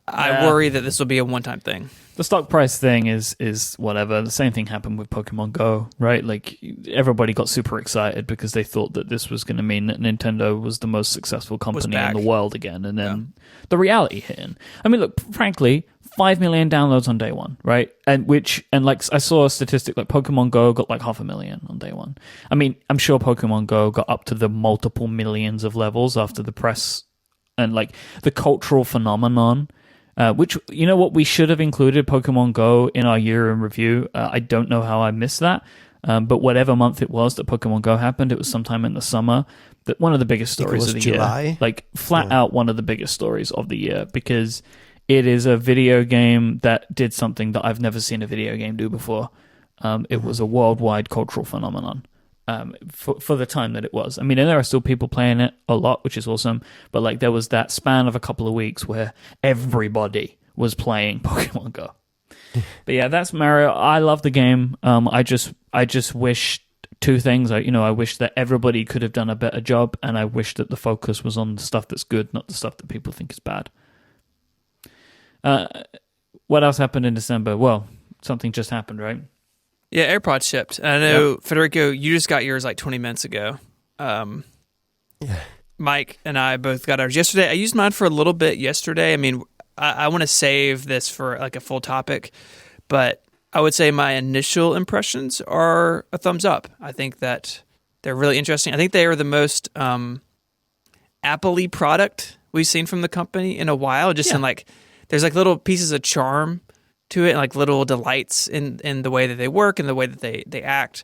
I worry that this will be a one-time thing. The stock price thing is whatever. The same thing happened with Pokemon Go, right? Like everybody got super excited because they thought that this was going to mean that Nintendo was the most successful company in the world again, and then the reality hit in. I mean, look, frankly, 5 million downloads on day one, right? And I saw a statistic like Pokemon Go got like 500,000 on day one. I mean, I'm sure Pokemon Go got up to the multiple millions of levels after the press and the cultural phenomenon. Which, you know what, we should have included Pokemon Go in our year in review. I don't know how I missed that. But whatever month it was that Pokemon Go happened, it was sometime in the summer. That one of the biggest stories of the year, like flat out one of the biggest stories of the year, because it is a video game that did something that I've never seen a video game do before. It was a worldwide cultural phenomenon for the time that it was. I mean, and there are still people playing it a lot, which is awesome. But like, there was that span of a couple of weeks where everybody was playing Pokemon Go. But yeah, that's Mario. I love the game. I just wish two things. I wish that everybody could have done a better job, and I wish that the focus was on the stuff that's good, not the stuff that people think is bad. What else happened in December? Well, something just happened, right? Yeah, AirPods shipped. And I know, Federico, you just got yours like 20 minutes ago. Mike and I both got ours yesterday. I used mine for a little bit yesterday. I mean, I want to save this for like a full topic, but I would say my initial impressions are a thumbs up. I think that they're really interesting. I think they are the most Apple-y product we've seen from the company in a while. Just in like, there's like little pieces of charm to it, and like little delights in the way that they work and the way that they act.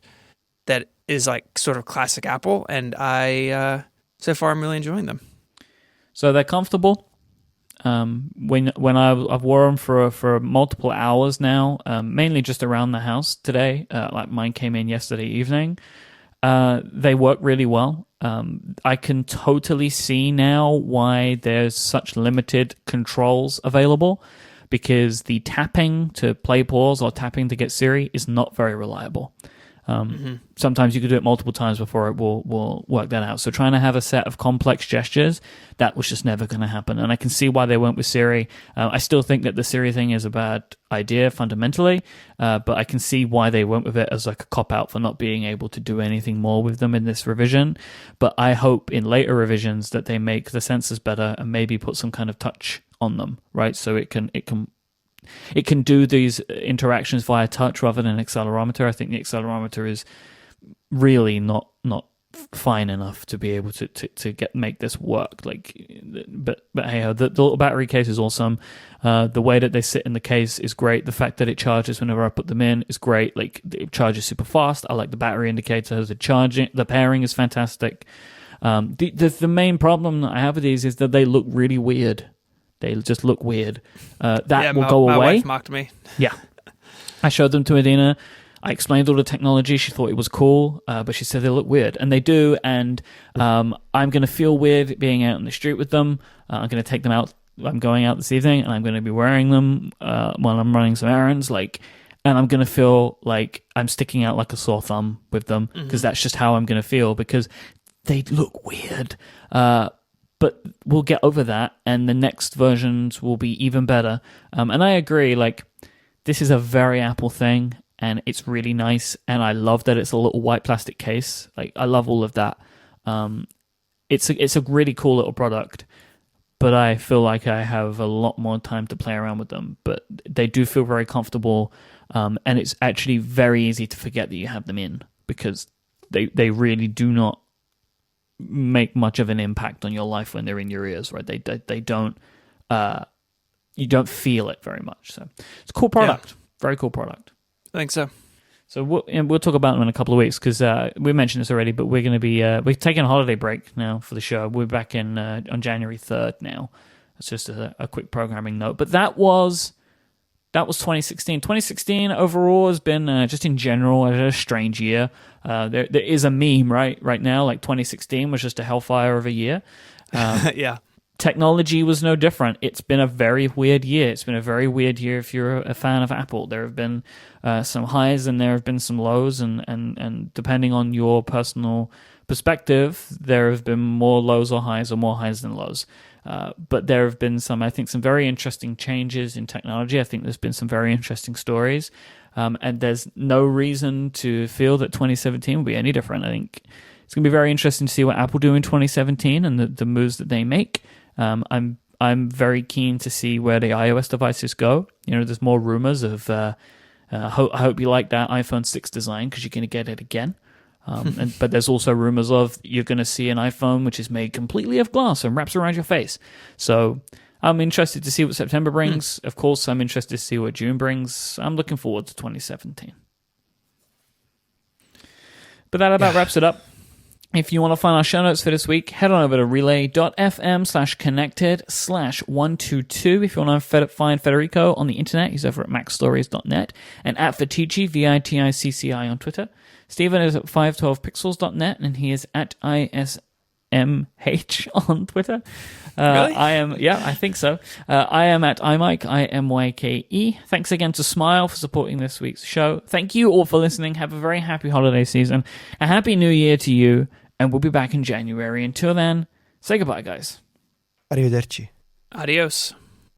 That is like sort of classic Apple, and I so far I'm really enjoying them. So they're comfortable. When I've wore them for multiple hours now, mainly just around the house today. Like mine came in yesterday evening. They work really well. I can totally see now why there's such limited controls available, because the tapping to play pause or tapping to get Siri is not very reliable. Sometimes you could do it multiple times before it will work that out. So trying to have a set of complex gestures, that was just never going to happen. And I can see why they went with Siri. I still think that the Siri thing is a bad idea fundamentally, but I can see why they went with it as like a cop-out for not being able to do anything more with them in this revision. But I hope in later revisions that they make the sensors better and maybe put some kind of touch on them, right? So it can do these interactions via touch rather than accelerometer. I think the accelerometer is really not fine enough to be able to make this work. But hey, the little battery case is awesome. The way that they sit in the case is great. The fact that it charges whenever I put them in is great. Like, it charges super fast. I like the battery indicator. The pairing is fantastic. The main problem that I have with these is that they look really weird. They just look weird. That will go away. My wife mocked me. Yeah. I showed them to Adina. I explained all the technology. She thought it was cool, but she said they look weird. And they do, and I'm going to feel weird being out in the street with them. I'm going to take them out. I'm going out this evening, and I'm going to be wearing them while I'm running some errands. And I'm going to feel like I'm sticking out like a sore thumb with them, because that's just how I'm going to feel, because they look weird. But we'll get over that, and the next versions will be even better. And I agree, like, this is a very Apple thing, and it's really nice, and I love that it's a little white plastic case. Like, I love all of that. It's a really cool little product, but I feel like I have a lot more time to play around with them. But they do feel very comfortable, and it's actually very easy to forget that you have them in, because they really do not make much of an impact on your life when they're in your ears, right? They don't you don't feel it very much. So it's a cool product. Very cool product. I think so. So we'll talk about them in a couple of weeks, because we mentioned this already, but we're going to be we're taking a holiday break now for the show. We're back in on January 3rd now. It's just a quick programming note. But that was 2016. 2016 overall has been, just in general, a strange year. There is a meme right now, like 2016 was just a hellfire of a year. Yeah. Technology was no different. It's been a very weird year. It's been a very weird year if you're a fan of Apple. There have been some highs and there have been some lows, and depending on your personal perspective, there have been more lows or highs, or more highs than lows. But there have been some very interesting changes in technology. I think there's been some very interesting stories. And there's no reason to feel that 2017 will be any different. I think it's going to be very interesting to see what Apple do in 2017 and the moves that they make. I'm very keen to see where the iOS devices go. There's more rumors of, I hope you like that iPhone 6 design, because you're going to get it again. But there's also rumors of you're going to see an iPhone which is made completely of glass and wraps around your face. So I'm interested to see what September brings. Of course, I'm interested to see what June brings. I'm looking forward to 2017. But that about wraps it up. If you want to find our show notes for this week, head on over to relay.fm/connected/122. If you want to find Federico on the internet, he's over at macstories.net and at Viticci, Viticci on Twitter. Stephen is at 512pixels.net and he is at ISMH on Twitter. Really? I think so. I am at iMyke, IMYKE. Thanks again to Smile for supporting this week's show. Thank you all for listening. Have a very happy holiday season. A happy new year to you, and we'll be back in January. Until then, say goodbye, guys. Arrivederci. Adios.